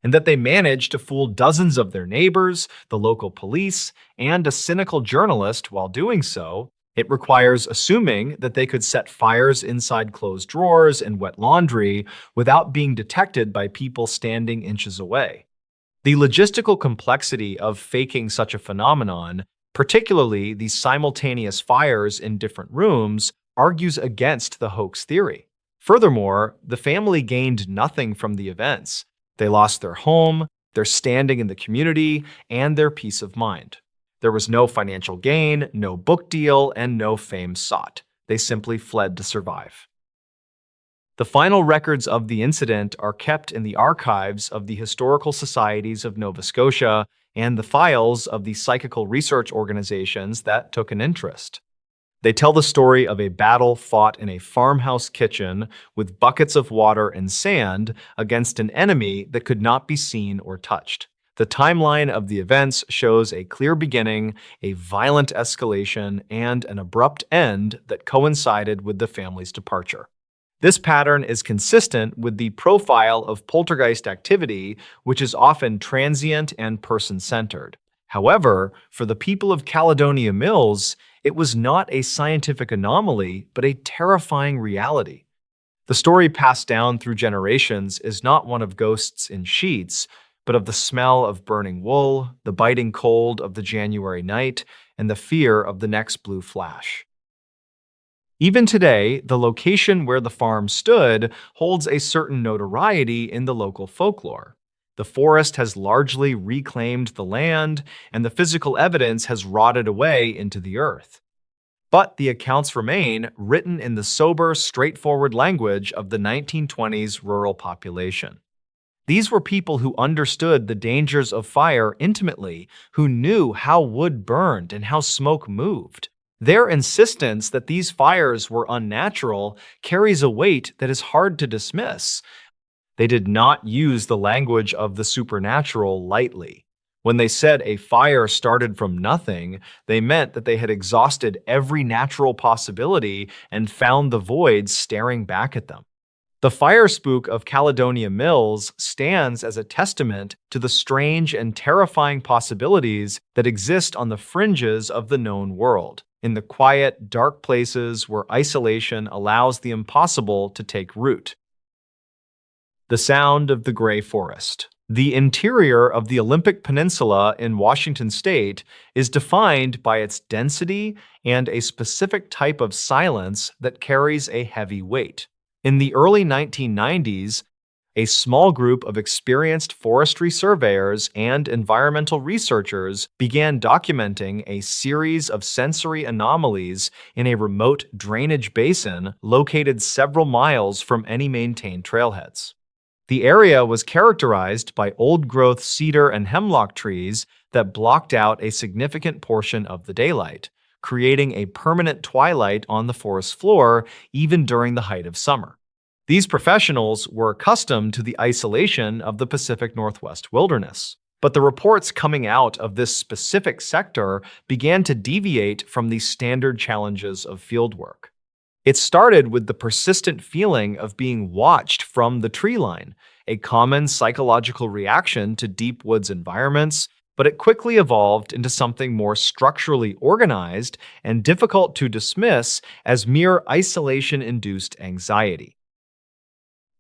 and that they managed to fool dozens of their neighbors, the local police, and a cynical journalist while doing so. It requires assuming that they could set fires inside closed drawers and wet laundry without being detected by people standing inches away. The logistical complexity of faking such a phenomenon, particularly the simultaneous fires in different rooms, argues against the hoax theory. Furthermore, the family gained nothing from the events. They lost their home, their standing in the community, and their peace of mind. There was no financial gain, no book deal, and no fame sought. They simply fled to survive. The final records of the incident are kept in the archives of the Historical Societies of Nova Scotia and the files of the psychical research organizations that took an interest. They tell the story of a battle fought in a farmhouse kitchen with buckets of water and sand against an enemy that could not be seen or touched. The timeline of the events shows a clear beginning, a violent escalation, and an abrupt end that coincided with the family's departure. This pattern is consistent with the profile of poltergeist activity, which is often transient and person-centered. However, for the people of Caledonia Mills, it was not a scientific anomaly, but a terrifying reality. The story passed down through generations is not one of ghosts in sheets, but of the smell of burning wool, the biting cold of the January night, and the fear of the next blue flash. Even today, the location where the farm stood holds a certain notoriety in the local folklore. The forest has largely reclaimed the land, and the physical evidence has rotted away into the earth. But the accounts remain, written in the sober, straightforward language of the 1920s rural population. These were people who understood the dangers of fire intimately, who knew how wood burned and how smoke moved. Their insistence that these fires were unnatural carries a weight that is hard to dismiss. They did not use the language of the supernatural lightly. When they said a fire started from nothing, they meant that they had exhausted every natural possibility and found the voids staring back at them. The fire spook of Caledonia Mills stands as a testament to the strange and terrifying possibilities that exist on the fringes of the known world, in the quiet, dark places where isolation allows the impossible to take root. The sound of the gray forest. The interior of the Olympic Peninsula in Washington state is defined by its density and a specific type of silence that carries a heavy weight. In the early 1990s, a small group of experienced forestry surveyors and environmental researchers began documenting a series of sensory anomalies in a remote drainage basin located several miles from any maintained trailheads. The area was characterized by old-growth cedar and hemlock trees that blocked out a significant portion of the daylight, creating a permanent twilight on the forest floor even during the height of summer. These professionals were accustomed to the isolation of the Pacific Northwest wilderness, but the reports coming out of this specific sector began to deviate from the standard challenges of fieldwork. It started with the persistent feeling of being watched from the tree line, a common psychological reaction to deep woods environments, but it quickly evolved into something more structurally organized and difficult to dismiss as mere isolation-induced anxiety.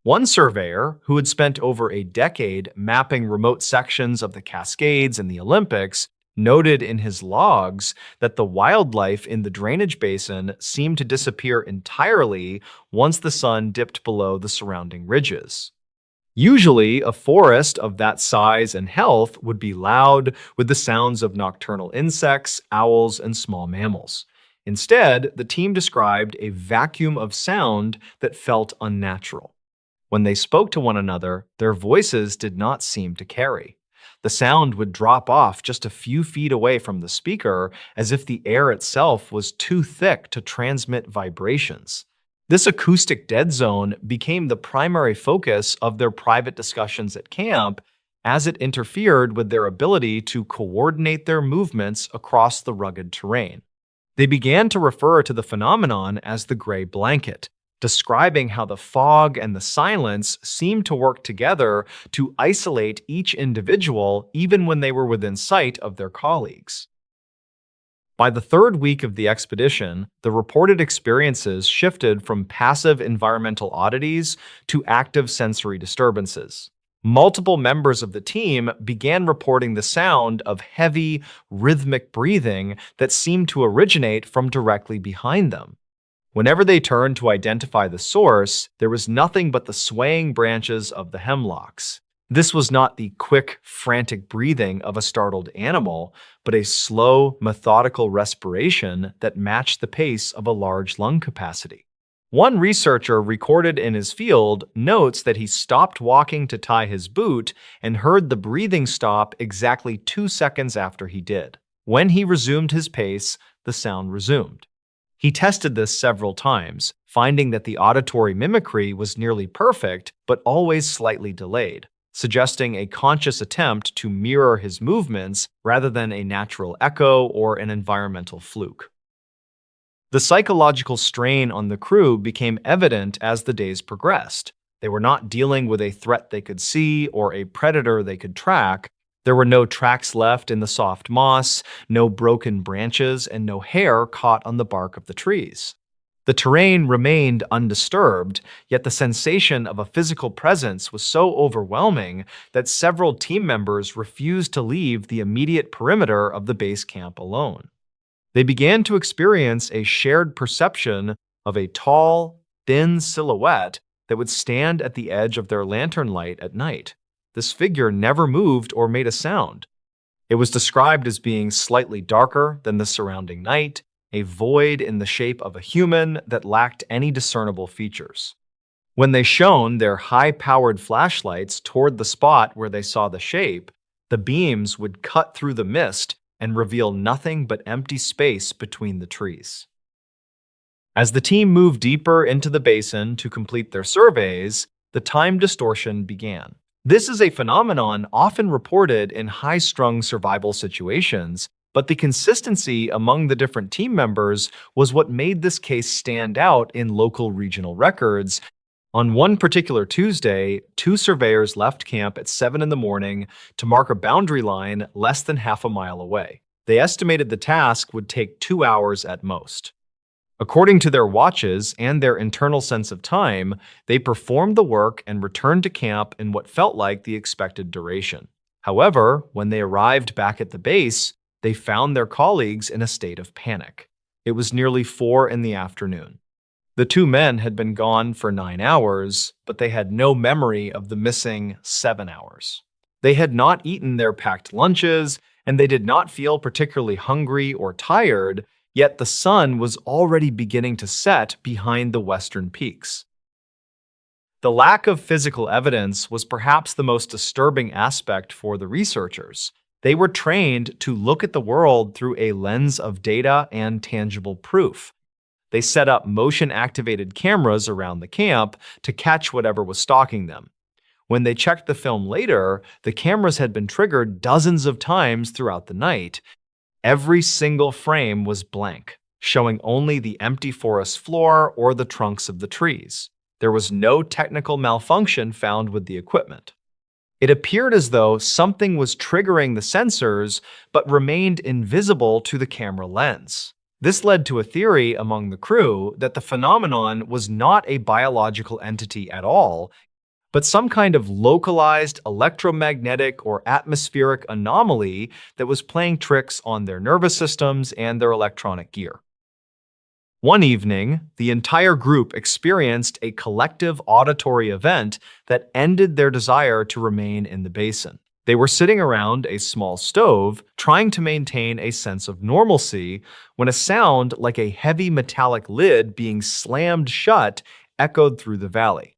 One surveyor, who had spent over a decade mapping remote sections of the Cascades and the Olympics, noted in his logs that the wildlife in the drainage basin seemed to disappear entirely once the sun dipped below the surrounding ridges. Usually, a forest of that size and health would be loud with the sounds of nocturnal insects, owls, and small mammals. Instead, the team described a vacuum of sound that felt unnatural. When they spoke to one another, their voices did not seem to carry. The sound would drop off just a few feet away from the speaker, as if the air itself was too thick to transmit vibrations. This acoustic dead zone became the primary focus of their private discussions at camp, as it interfered with their ability to coordinate their movements across the rugged terrain. They began to refer to the phenomenon as the gray blanket, describing how the fog and the silence seemed to work together to isolate each individual even when they were within sight of their colleagues. By the third week of the expedition, the reported experiences shifted from passive environmental oddities to active sensory disturbances. Multiple members of the team began reporting the sound of heavy, rhythmic breathing that seemed to originate from directly behind them. Whenever they turned to identify the source, there was nothing but the swaying branches of the hemlocks. This was not the quick, frantic breathing of a startled animal, but a slow, methodical respiration that matched the pace of a large lung capacity. One researcher recorded in his field notes that he stopped walking to tie his boot and heard the breathing stop exactly 2 seconds after he did. When he resumed his pace, the sound resumed. He tested this several times, finding that the auditory mimicry was nearly perfect, but always slightly delayed, suggesting a conscious attempt to mirror his movements rather than a natural echo or an environmental fluke. The psychological strain on the crew became evident as the days progressed. They were not dealing with a threat they could see or a predator they could track. There were no tracks left in the soft moss, no broken branches, and no hair caught on the bark of the trees. The terrain remained undisturbed, yet the sensation of a physical presence was so overwhelming that several team members refused to leave the immediate perimeter of the base camp alone. They began to experience a shared perception of a tall, thin silhouette that would stand at the edge of their lantern light at night. This figure never moved or made a sound. It was described as being slightly darker than the surrounding night, a void in the shape of a human that lacked any discernible features. When they shone their high-powered flashlights toward the spot where they saw the shape, the beams would cut through the mist and reveal nothing but empty space between the trees. As the team moved deeper into the basin to complete their surveys, the time distortion began. This is a phenomenon often reported in high-strung survival situations, but the consistency among the different team members was what made this case stand out in local regional records. On one particular Tuesday, 2 surveyors left camp at 7 in the morning to mark a boundary line less than half a mile away. They estimated the task would take 2 hours at most. According to their watches and their internal sense of time, they performed the work and returned to camp in what felt like the expected duration. However, when they arrived back at the base, they found their colleagues in a state of panic. It was nearly 4 in the afternoon. The 2 men had been gone for 9 hours, but they had no memory of the missing 7 hours. They had not eaten their packed lunches, and they did not feel particularly hungry or tired, yet the sun was already beginning to set behind the western peaks. The lack of physical evidence was perhaps the most disturbing aspect for the researchers. They were trained to look at the world through a lens of data and tangible proof. They set up motion-activated cameras around the camp to catch whatever was stalking them. When they checked the film later, the cameras had been triggered dozens of times throughout the night. Every single frame was blank, showing only the empty forest floor or the trunks of the trees. There was no technical malfunction found with the equipment. It appeared as though something was triggering the sensors, but remained invisible to the camera lens. This led to a theory among the crew that the phenomenon was not a biological entity at all, but some kind of localized electromagnetic or atmospheric anomaly that was playing tricks on their nervous systems and their electronic gear. One evening, the entire group experienced a collective auditory event that ended their desire to remain in the basin. They were sitting around a small stove, trying to maintain a sense of normalcy, when a sound like a heavy metallic lid being slammed shut echoed through the valley.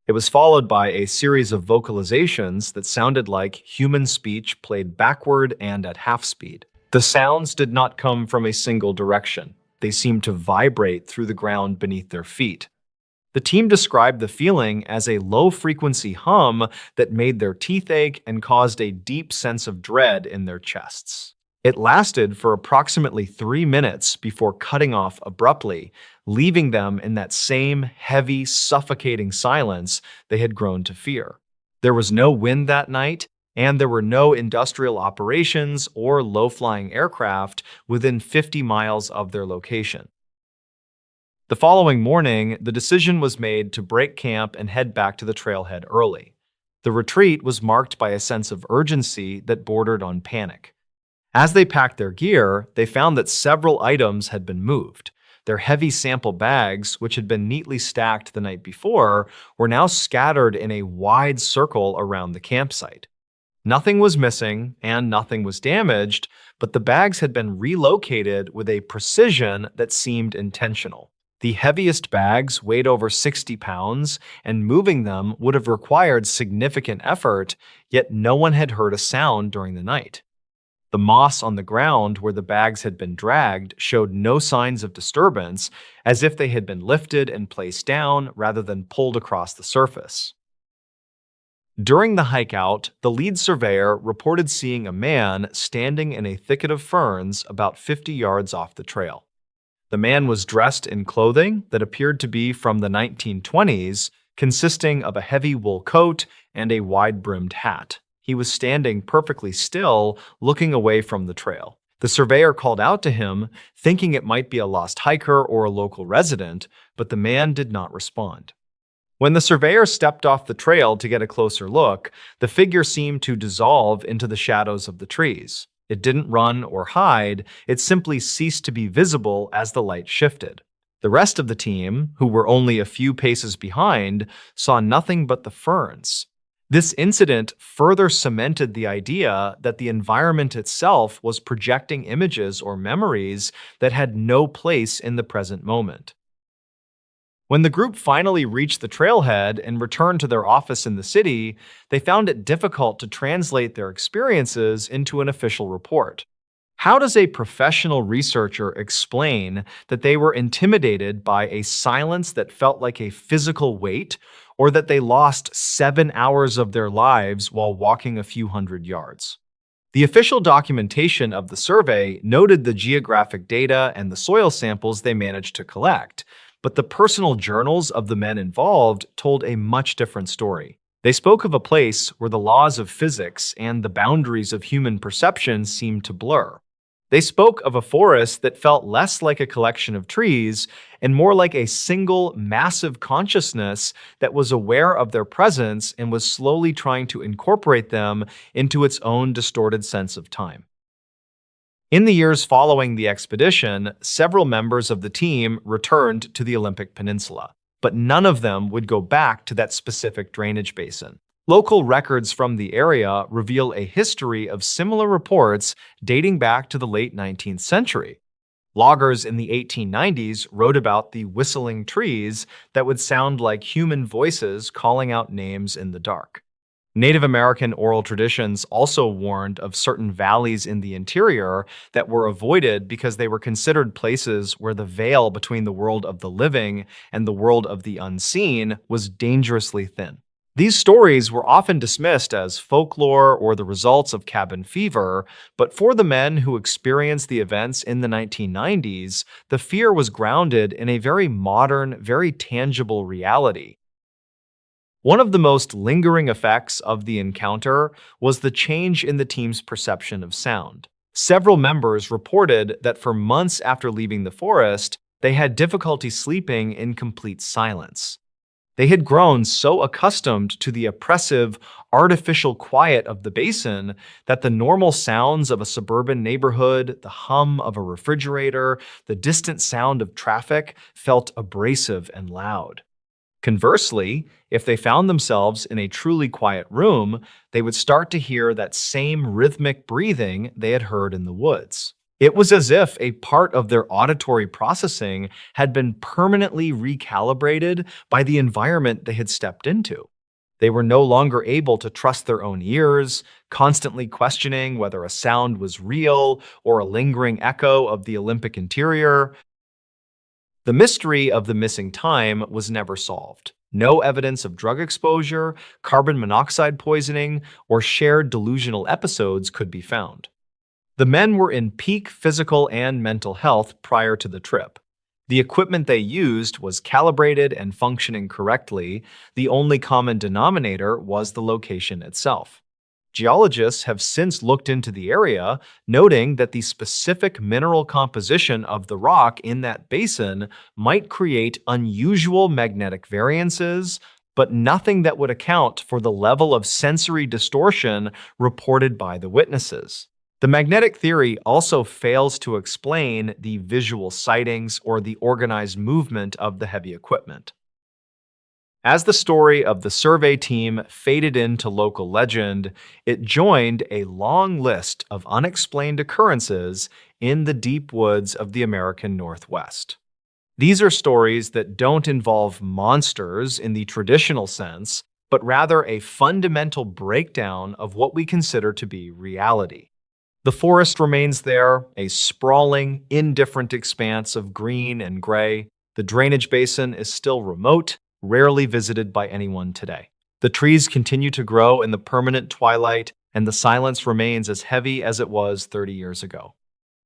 It was followed by a series of vocalizations that sounded like human speech played backward and at half speed. The sounds did not come from a single direction. They seemed to vibrate through the ground beneath their feet. The team described the feeling as a low-frequency hum that made their teeth ache and caused a deep sense of dread in their chests. It lasted for approximately 3 minutes before cutting off abruptly, leaving them in that same heavy, suffocating silence they had grown to fear. There was no wind that night, and there were no industrial operations or low-flying aircraft within 50 miles of their location. The following morning, the decision was made to break camp and head back to the trailhead early. The retreat was marked by a sense of urgency that bordered on panic. As they packed their gear, they found that several items had been moved. Their heavy sample bags, which had been neatly stacked the night before, were now scattered in a wide circle around the campsite. Nothing was missing and nothing was damaged, but the bags had been relocated with a precision that seemed intentional. The heaviest bags weighed over 60 pounds, and moving them would have required significant effort, yet no one had heard a sound during the night. The moss on the ground where the bags had been dragged showed no signs of disturbance, as if they had been lifted and placed down rather than pulled across the surface. During the hike out, the lead surveyor reported seeing a man standing in a thicket of ferns about 50 yards off the trail. The man was dressed in clothing that appeared to be from the 1920s, consisting of a heavy wool coat and a wide-brimmed hat. He was standing perfectly still, looking away from the trail. The surveyor called out to him, thinking it might be a lost hiker or a local resident, but the man did not respond. When the surveyor stepped off the trail to get a closer look, the figure seemed to dissolve into the shadows of the trees. It didn't run or hide, it simply ceased to be visible as the light shifted. The rest of the team, who were only a few paces behind, saw nothing but the ferns. This incident further cemented the idea that the environment itself was projecting images or memories that had no place in the present moment. When the group finally reached the trailhead and returned to their office in the city, they found it difficult to translate their experiences into an official report. How does a professional researcher explain that they were intimidated by a silence that felt like a physical weight, or that they lost 7 hours of their lives while walking a few hundred yards? The official documentation of the survey noted the geographic data and the soil samples they managed to collect, but the personal journals of the men involved told a much different story. They spoke of a place where the laws of physics and the boundaries of human perception seemed to blur. They spoke of a forest that felt less like a collection of trees and more like a single, massive consciousness that was aware of their presence and was slowly trying to incorporate them into its own distorted sense of time. In the years following the expedition, several members of the team returned to the Olympic Peninsula, but none of them would go back to that specific drainage basin. Local records from the area reveal a history of similar reports dating back to the late 19th century. Loggers in the 1890s wrote about the whistling trees that would sound like human voices calling out names in the dark. Native American oral traditions also warned of certain valleys in the interior that were avoided because they were considered places where the veil between the world of the living and the world of the unseen was dangerously thin. These stories were often dismissed as folklore or the results of cabin fever, but for the men who experienced the events in the 1990s, the fear was grounded in a very modern, very tangible reality. One of the most lingering effects of the encounter was the change in the team's perception of sound. Several members reported that for months after leaving the forest, they had difficulty sleeping in complete silence. They had grown so accustomed to the oppressive, artificial quiet of the basin that the normal sounds of a suburban neighborhood, the hum of a refrigerator, the distant sound of traffic felt abrasive and loud. Conversely, if they found themselves in a truly quiet room, they would start to hear that same rhythmic breathing they had heard in the woods. It was as if a part of their auditory processing had been permanently recalibrated by the environment they had stepped into. They were no longer able to trust their own ears, constantly questioning whether a sound was real or a lingering echo of the Olympic interior. The mystery of the missing time was never solved. No evidence of drug exposure, carbon monoxide poisoning, or shared delusional episodes could be found. The men were in peak physical and mental health prior to the trip. The equipment they used was calibrated and functioning correctly. The only common denominator was the location itself. Geologists have since looked into the area, noting that the specific mineral composition of the rock in that basin might create unusual magnetic variances, but nothing that would account for the level of sensory distortion reported by the witnesses. The magnetic theory also fails to explain the visual sightings or the organized movement of the heavy equipment. As the story of the survey team faded into local legend, it joined a long list of unexplained occurrences in the deep woods of the American Northwest. These are stories that don't involve monsters in the traditional sense, but rather a fundamental breakdown of what we consider to be reality. The forest remains there, a sprawling, indifferent expanse of green and gray. The drainage basin is still remote, rarely visited by anyone today. The trees continue to grow in the permanent twilight, and the silence remains as heavy as it was 30 years ago.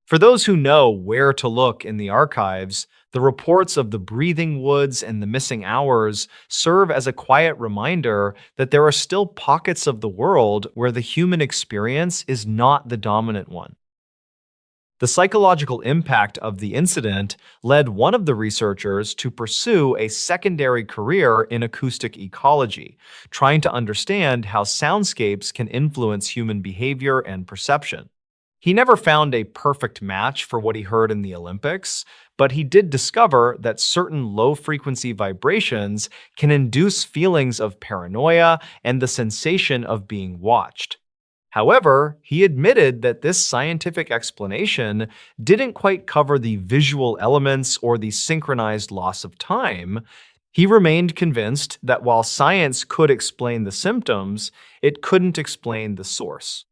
For those who know where to look in the archives, the reports of the breathing woods and the missing hours serve as a quiet reminder that there are still pockets of the world where the human experience is not the dominant one. The psychological impact of the incident led one of the researchers to pursue a secondary career in acoustic ecology, trying to understand how soundscapes can influence human behavior and perception. He never found a perfect match for what he heard in the Olympics, but he did discover that certain low-frequency vibrations can induce feelings of paranoia and the sensation of being watched. However, he admitted that this scientific explanation didn't quite cover the visual elements or the synchronized loss of time. He remained convinced that while science could explain the symptoms, it couldn't explain the source.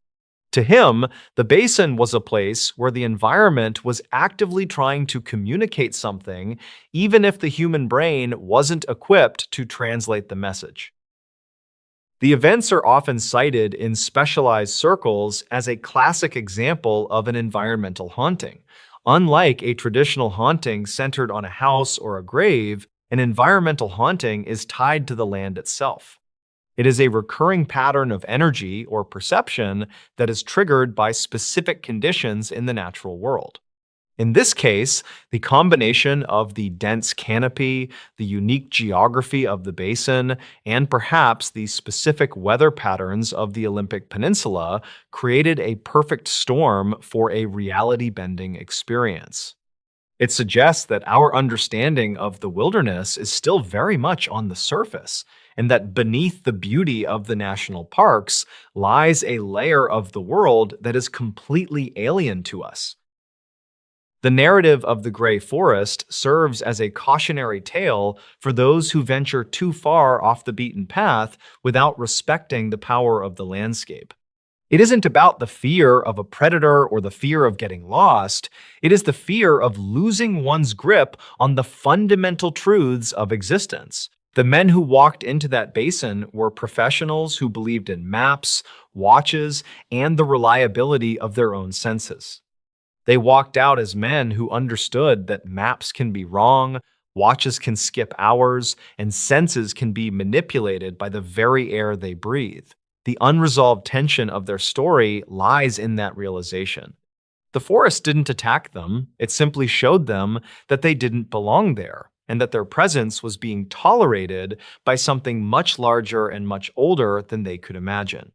To him, the basin was a place where the environment was actively trying to communicate something, even if the human brain wasn't equipped to translate the message. The events are often cited in specialized circles as a classic example of an environmental haunting. Unlike a traditional haunting centered on a house or a grave, an environmental haunting is tied to the land itself. It is a recurring pattern of energy or perception that is triggered by specific conditions in the natural world. In this case, the combination of the dense canopy, the unique geography of the basin, and perhaps the specific weather patterns of the Olympic Peninsula created a perfect storm for a reality-bending experience. It suggests that our understanding of the wilderness is still very much on the surface, and that beneath the beauty of the national parks lies a layer of the world that is completely alien to us. The narrative of the Gray Forest serves as a cautionary tale for those who venture too far off the beaten path without respecting the power of the landscape. It isn't about the fear of a predator or the fear of getting lost. It is the fear of losing one's grip on the fundamental truths of existence. The men who walked into that basin were professionals who believed in maps, watches, and the reliability of their own senses. They walked out as men who understood that maps can be wrong, watches can skip hours, and senses can be manipulated by the very air they breathe. The unresolved tension of their story lies in that realization. The forest didn't attack them, it simply showed them that they didn't belong there, and that their presence was being tolerated by something much larger and much older than they could imagine.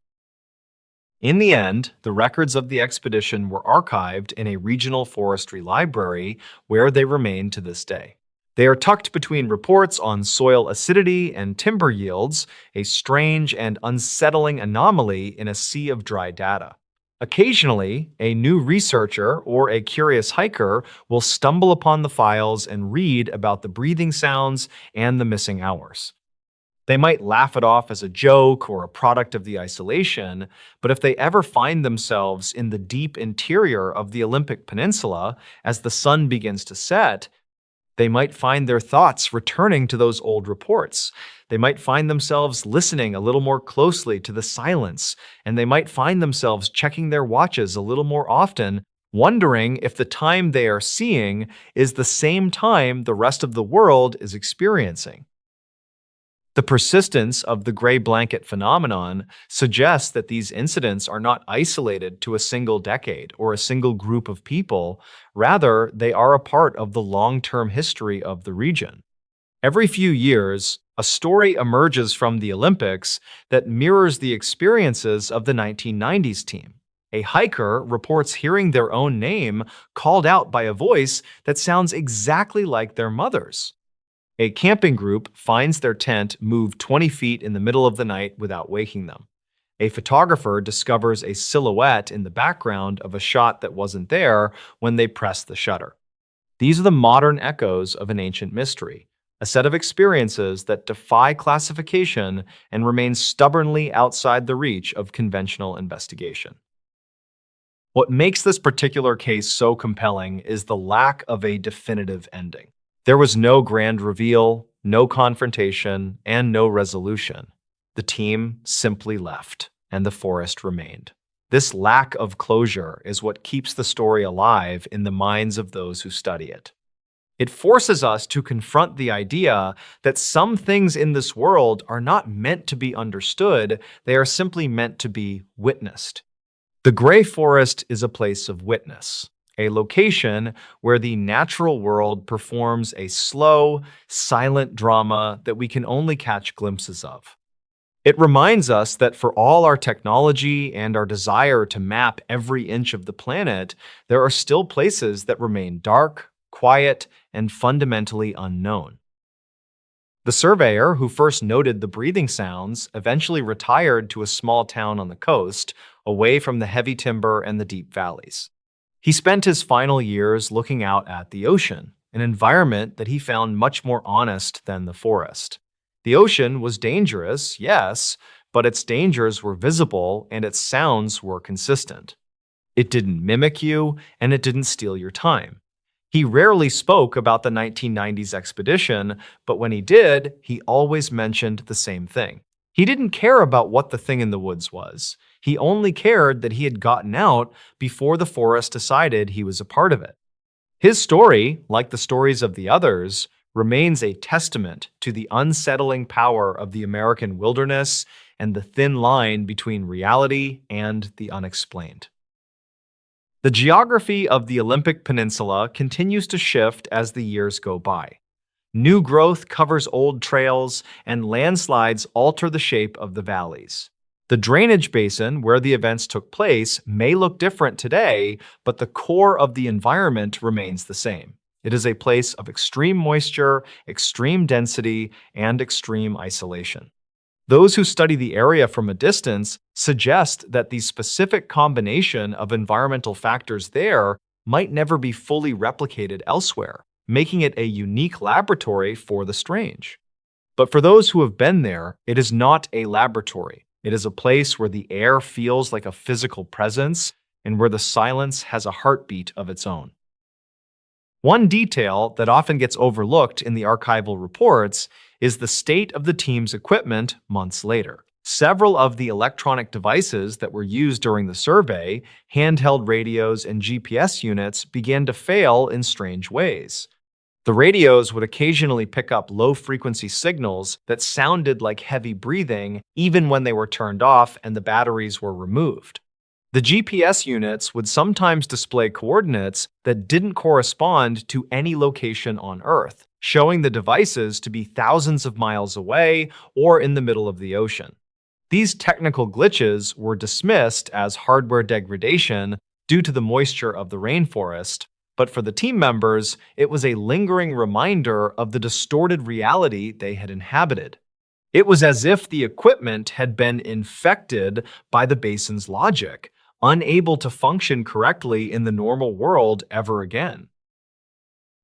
In the end, the records of the expedition were archived in a regional forestry library where they remain to this day. They are tucked between reports on soil acidity and timber yields, a strange and unsettling anomaly in a sea of dry data. Occasionally, a new researcher or a curious hiker will stumble upon the files and read about the breathing sounds and the missing hours. They might laugh it off as a joke or a product of the isolation, but if they ever find themselves in the deep interior of the Olympic Peninsula as the sun begins to set, they might find their thoughts returning to those old reports. They might find themselves listening a little more closely to the silence, and they might find themselves checking their watches a little more often, wondering if the time they are seeing is the same time the rest of the world is experiencing. The persistence of the gray blanket phenomenon suggests that these incidents are not isolated to a single decade or a single group of people. Rather, they are a part of the long-term history of the region. Every few years, a story emerges from the Olympics that mirrors the experiences of the 1990s team. A hiker reports hearing their own name called out by a voice that sounds exactly like their mother's. A camping group finds their tent moved 20 feet in the middle of the night without waking them. A photographer discovers a silhouette in the background of a shot that wasn't there when they pressed the shutter. These are the modern echoes of an ancient mystery, a set of experiences that defy classification and remain stubbornly outside the reach of conventional investigation. What makes this particular case so compelling is the lack of a definitive ending. There was no grand reveal, no confrontation, and no resolution. The team simply left, and the forest remained. This lack of closure is what keeps the story alive in the minds of those who study it. It forces us to confront the idea that some things in this world are not meant to be understood, they are simply meant to be witnessed. The gray forest is a place of witness, a location where the natural world performs a slow, silent drama that we can only catch glimpses of. It reminds us that for all our technology and our desire to map every inch of the planet, there are still places that remain dark, quiet, and fundamentally unknown. The surveyor who first noted the breathing sounds eventually retired to a small town on the coast, away from the heavy timber and the deep valleys. He spent his final years looking out at the ocean, an environment that he found much more honest than the forest. The ocean was dangerous, yes, but its dangers were visible and its sounds were consistent. It didn't mimic you, and it didn't steal your time. He rarely spoke about the 1990s expedition, but when he did, he always mentioned the same thing. He didn't care about what the thing in the woods was. He only cared that he had gotten out before the forest decided he was a part of it. His story, like the stories of the others, remains a testament to the unsettling power of the American wilderness and the thin line between reality and the unexplained. The geography of the Olympic Peninsula continues to shift as the years go by. New growth covers old trails, and landslides alter the shape of the valleys. The drainage basin where the events took place may look different today, but the core of the environment remains the same. It is a place of extreme moisture, extreme density, and extreme isolation. Those who study the area from a distance suggest that the specific combination of environmental factors there might never be fully replicated elsewhere, making it a unique laboratory for the strange. But for those who have been there, it is not a laboratory. It is a place where the air feels like a physical presence and where the silence has a heartbeat of its own. One detail that often gets overlooked in the archival reports is the state of the team's equipment months later. Several of the electronic devices that were used during the survey, handheld radios and GPS units, began to fail in strange ways. The radios would occasionally pick up low-frequency signals that sounded like heavy breathing even when they were turned off and the batteries were removed. The GPS units would sometimes display coordinates that didn't correspond to any location on Earth, showing the devices to be thousands of miles away or in the middle of the ocean. These technical glitches were dismissed as hardware degradation due to the moisture of the rainforest, but for the team members, it was a lingering reminder of the distorted reality they had inhabited. It was as if the equipment had been infected by the basin's logic, unable to function correctly in the normal world ever again.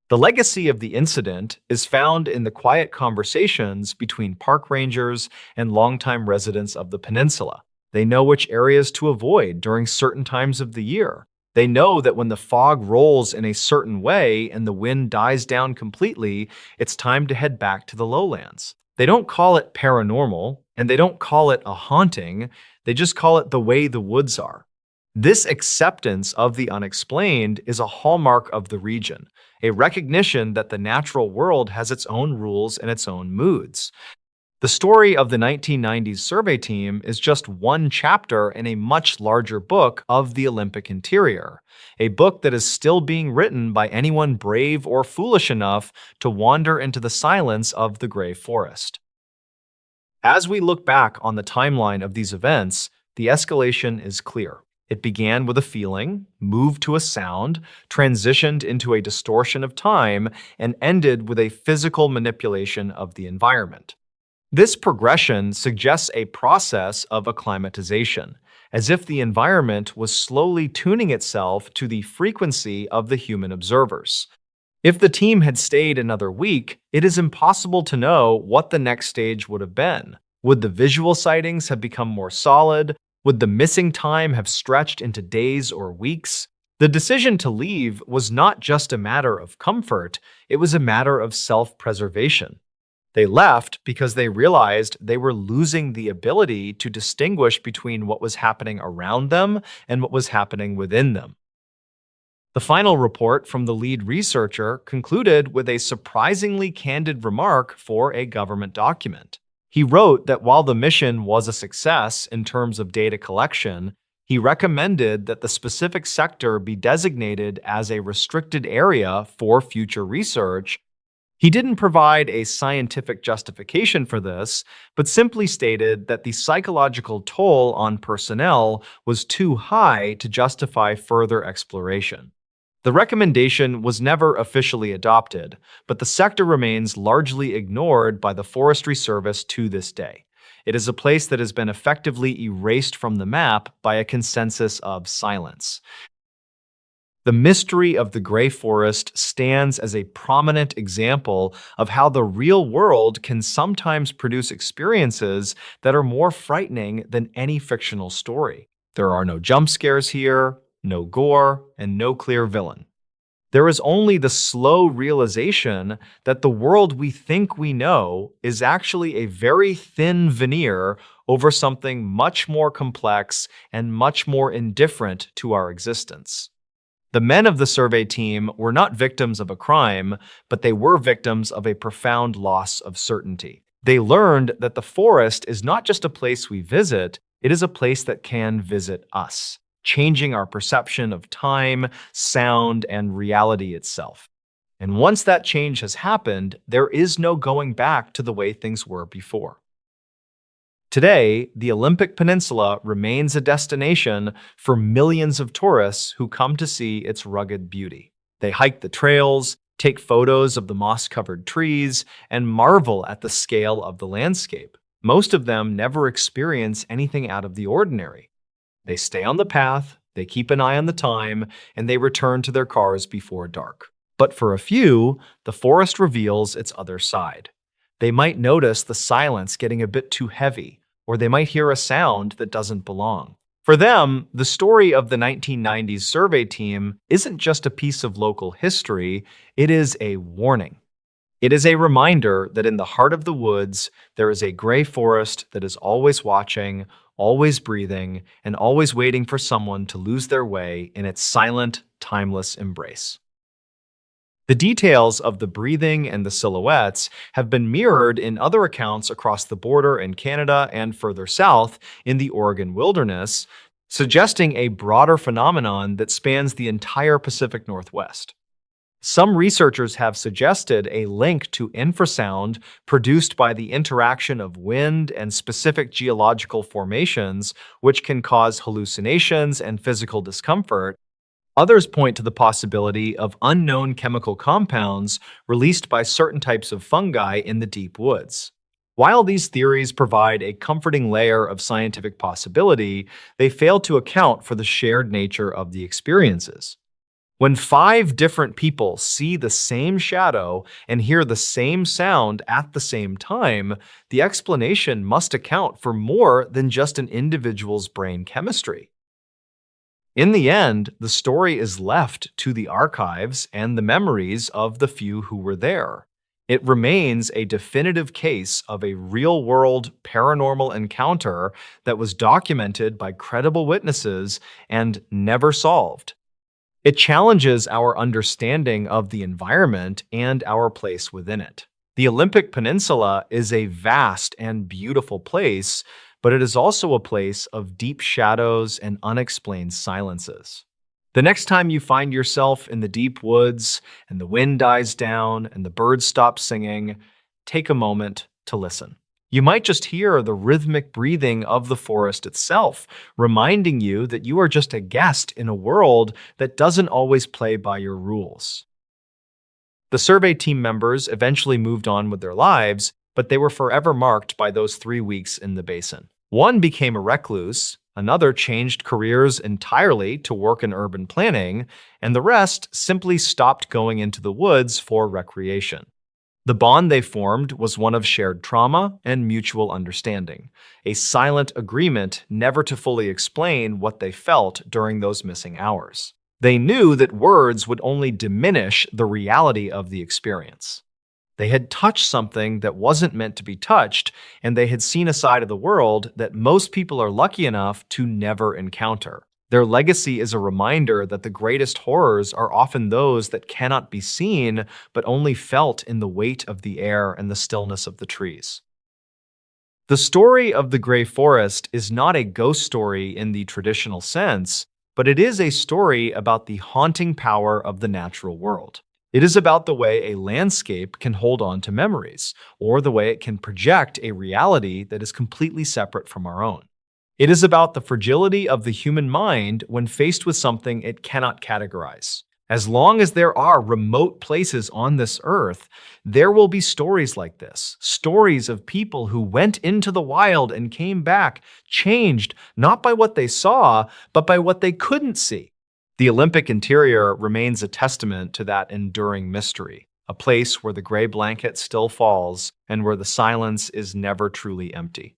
The legacy of the incident is found in the quiet conversations between park rangers and longtime residents of the peninsula. They know which areas to avoid during certain times of the year. They know that when the fog rolls in a certain way and the wind dies down completely, it's time to head back to the lowlands. They don't call it paranormal, and they don't call it a haunting, they just call it the way the woods are. This acceptance of the unexplained is a hallmark of the region, a recognition that the natural world has its own rules and its own moods. The story of the 1990s survey team is just one chapter in a much larger book of the Olympic interior, a book that is still being written by anyone brave or foolish enough to wander into the silence of the gray forest. As we look back on the timeline of these events, the escalation is clear. It began with a feeling, moved to a sound, transitioned into a distortion of time, and ended with a physical manipulation of the environment. This progression suggests a process of acclimatization, as if the environment was slowly tuning itself to the frequency of the human observers. If the team had stayed another week, it is impossible to know what the next stage would have been. Would the visual sightings have become more solid? Would the missing time have stretched into days or weeks? The decision to leave was not just a matter of comfort, it was a matter of self-preservation. They left because they realized they were losing the ability to distinguish between what was happening around them and what was happening within them. The final report from the lead researcher concluded with a surprisingly candid remark for a government document. He wrote that while the mission was a success in terms of data collection, he recommended that the specific sector be designated as a restricted area for future research. He didn't provide a scientific justification for this, but simply stated that the psychological toll on personnel was too high to justify further exploration. The recommendation was never officially adopted, but the sector remains largely ignored by the Forestry Service to this day. It is a place that has been effectively erased from the map by a consensus of silence. The mystery of the gray forest stands as a prominent example of how the real world can sometimes produce experiences that are more frightening than any fictional story. There are no jump scares here, no gore, and no clear villain. There is only the slow realization that the world we think we know is actually a very thin veneer over something much more complex and much more indifferent to our existence. The men of the survey team were not victims of a crime, but they were victims of a profound loss of certainty. They learned that the forest is not just a place we visit, it is a place that can visit us, changing our perception of time, sound, and reality itself. And once that change has happened, there is no going back to the way things were before. Today, the Olympic Peninsula remains a destination for millions of tourists who come to see its rugged beauty. They hike the trails, take photos of the moss-covered trees, and marvel at the scale of the landscape. Most of them never experience anything out of the ordinary. They stay on the path, they keep an eye on the time, and they return to their cars before dark. But for a few, the forest reveals its other side. They might notice the silence getting a bit too heavy, or they might hear a sound that doesn't belong. For them, the story of the 1990s survey team isn't just a piece of local history, it is a warning. It is a reminder that in the heart of the woods, there is a gray forest that is always watching, always breathing, and always waiting for someone to lose their way in its silent, timeless embrace. The details of the breathing and the silhouettes have been mirrored in other accounts across the border in Canada and further south in the Oregon wilderness, suggesting a broader phenomenon that spans the entire Pacific Northwest. Some researchers have suggested a link to infrasound produced by the interaction of wind and specific geological formations, which can cause hallucinations and physical discomfort. Others point to the possibility of unknown chemical compounds released by certain types of fungi in the deep woods. While these theories provide a comforting layer of scientific possibility, they fail to account for the shared nature of the experiences. When five different people see the same shadow and hear the same sound at the same time, the explanation must account for more than just an individual's brain chemistry. In the end, the story is left to the archives and the memories of the few who were there. It remains a definitive case of a real-world paranormal encounter that was documented by credible witnesses and never solved. It challenges our understanding of the environment and our place within it. The Olympic Peninsula is a vast and beautiful place, but it is also a place of deep shadows and unexplained silences. The next time you find yourself in the deep woods and the wind dies down and the birds stop singing, take a moment to listen. You might just hear the rhythmic breathing of the forest itself, reminding you that you are just a guest in a world that doesn't always play by your rules. The survey team members eventually moved on with their lives, but they were forever marked by those 3 weeks in the basin. One became a recluse, another changed careers entirely to work in urban planning, and the rest simply stopped going into the woods for recreation. The bond they formed was one of shared trauma and mutual understanding, a silent agreement never to fully explain what they felt during those missing hours. They knew that words would only diminish the reality of the experience. They had touched something that wasn't meant to be touched, and they had seen a side of the world that most people are lucky enough to never encounter. Their legacy is a reminder that the greatest horrors are often those that cannot be seen, but only felt in the weight of the air and the stillness of the trees. The story of the Gray Forest is not a ghost story in the traditional sense, but it is a story about the haunting power of the natural world. It is about the way a landscape can hold on to memories, or the way it can project a reality that is completely separate from our own. It is about the fragility of the human mind when faced with something it cannot categorize. As long as there are remote places on this earth, there will be stories like this. Stories of people who went into the wild and came back, changed not by what they saw, but by what they couldn't see. The Olympic interior remains a testament to that enduring mystery, a place where the gray blanket still falls and where the silence is never truly empty.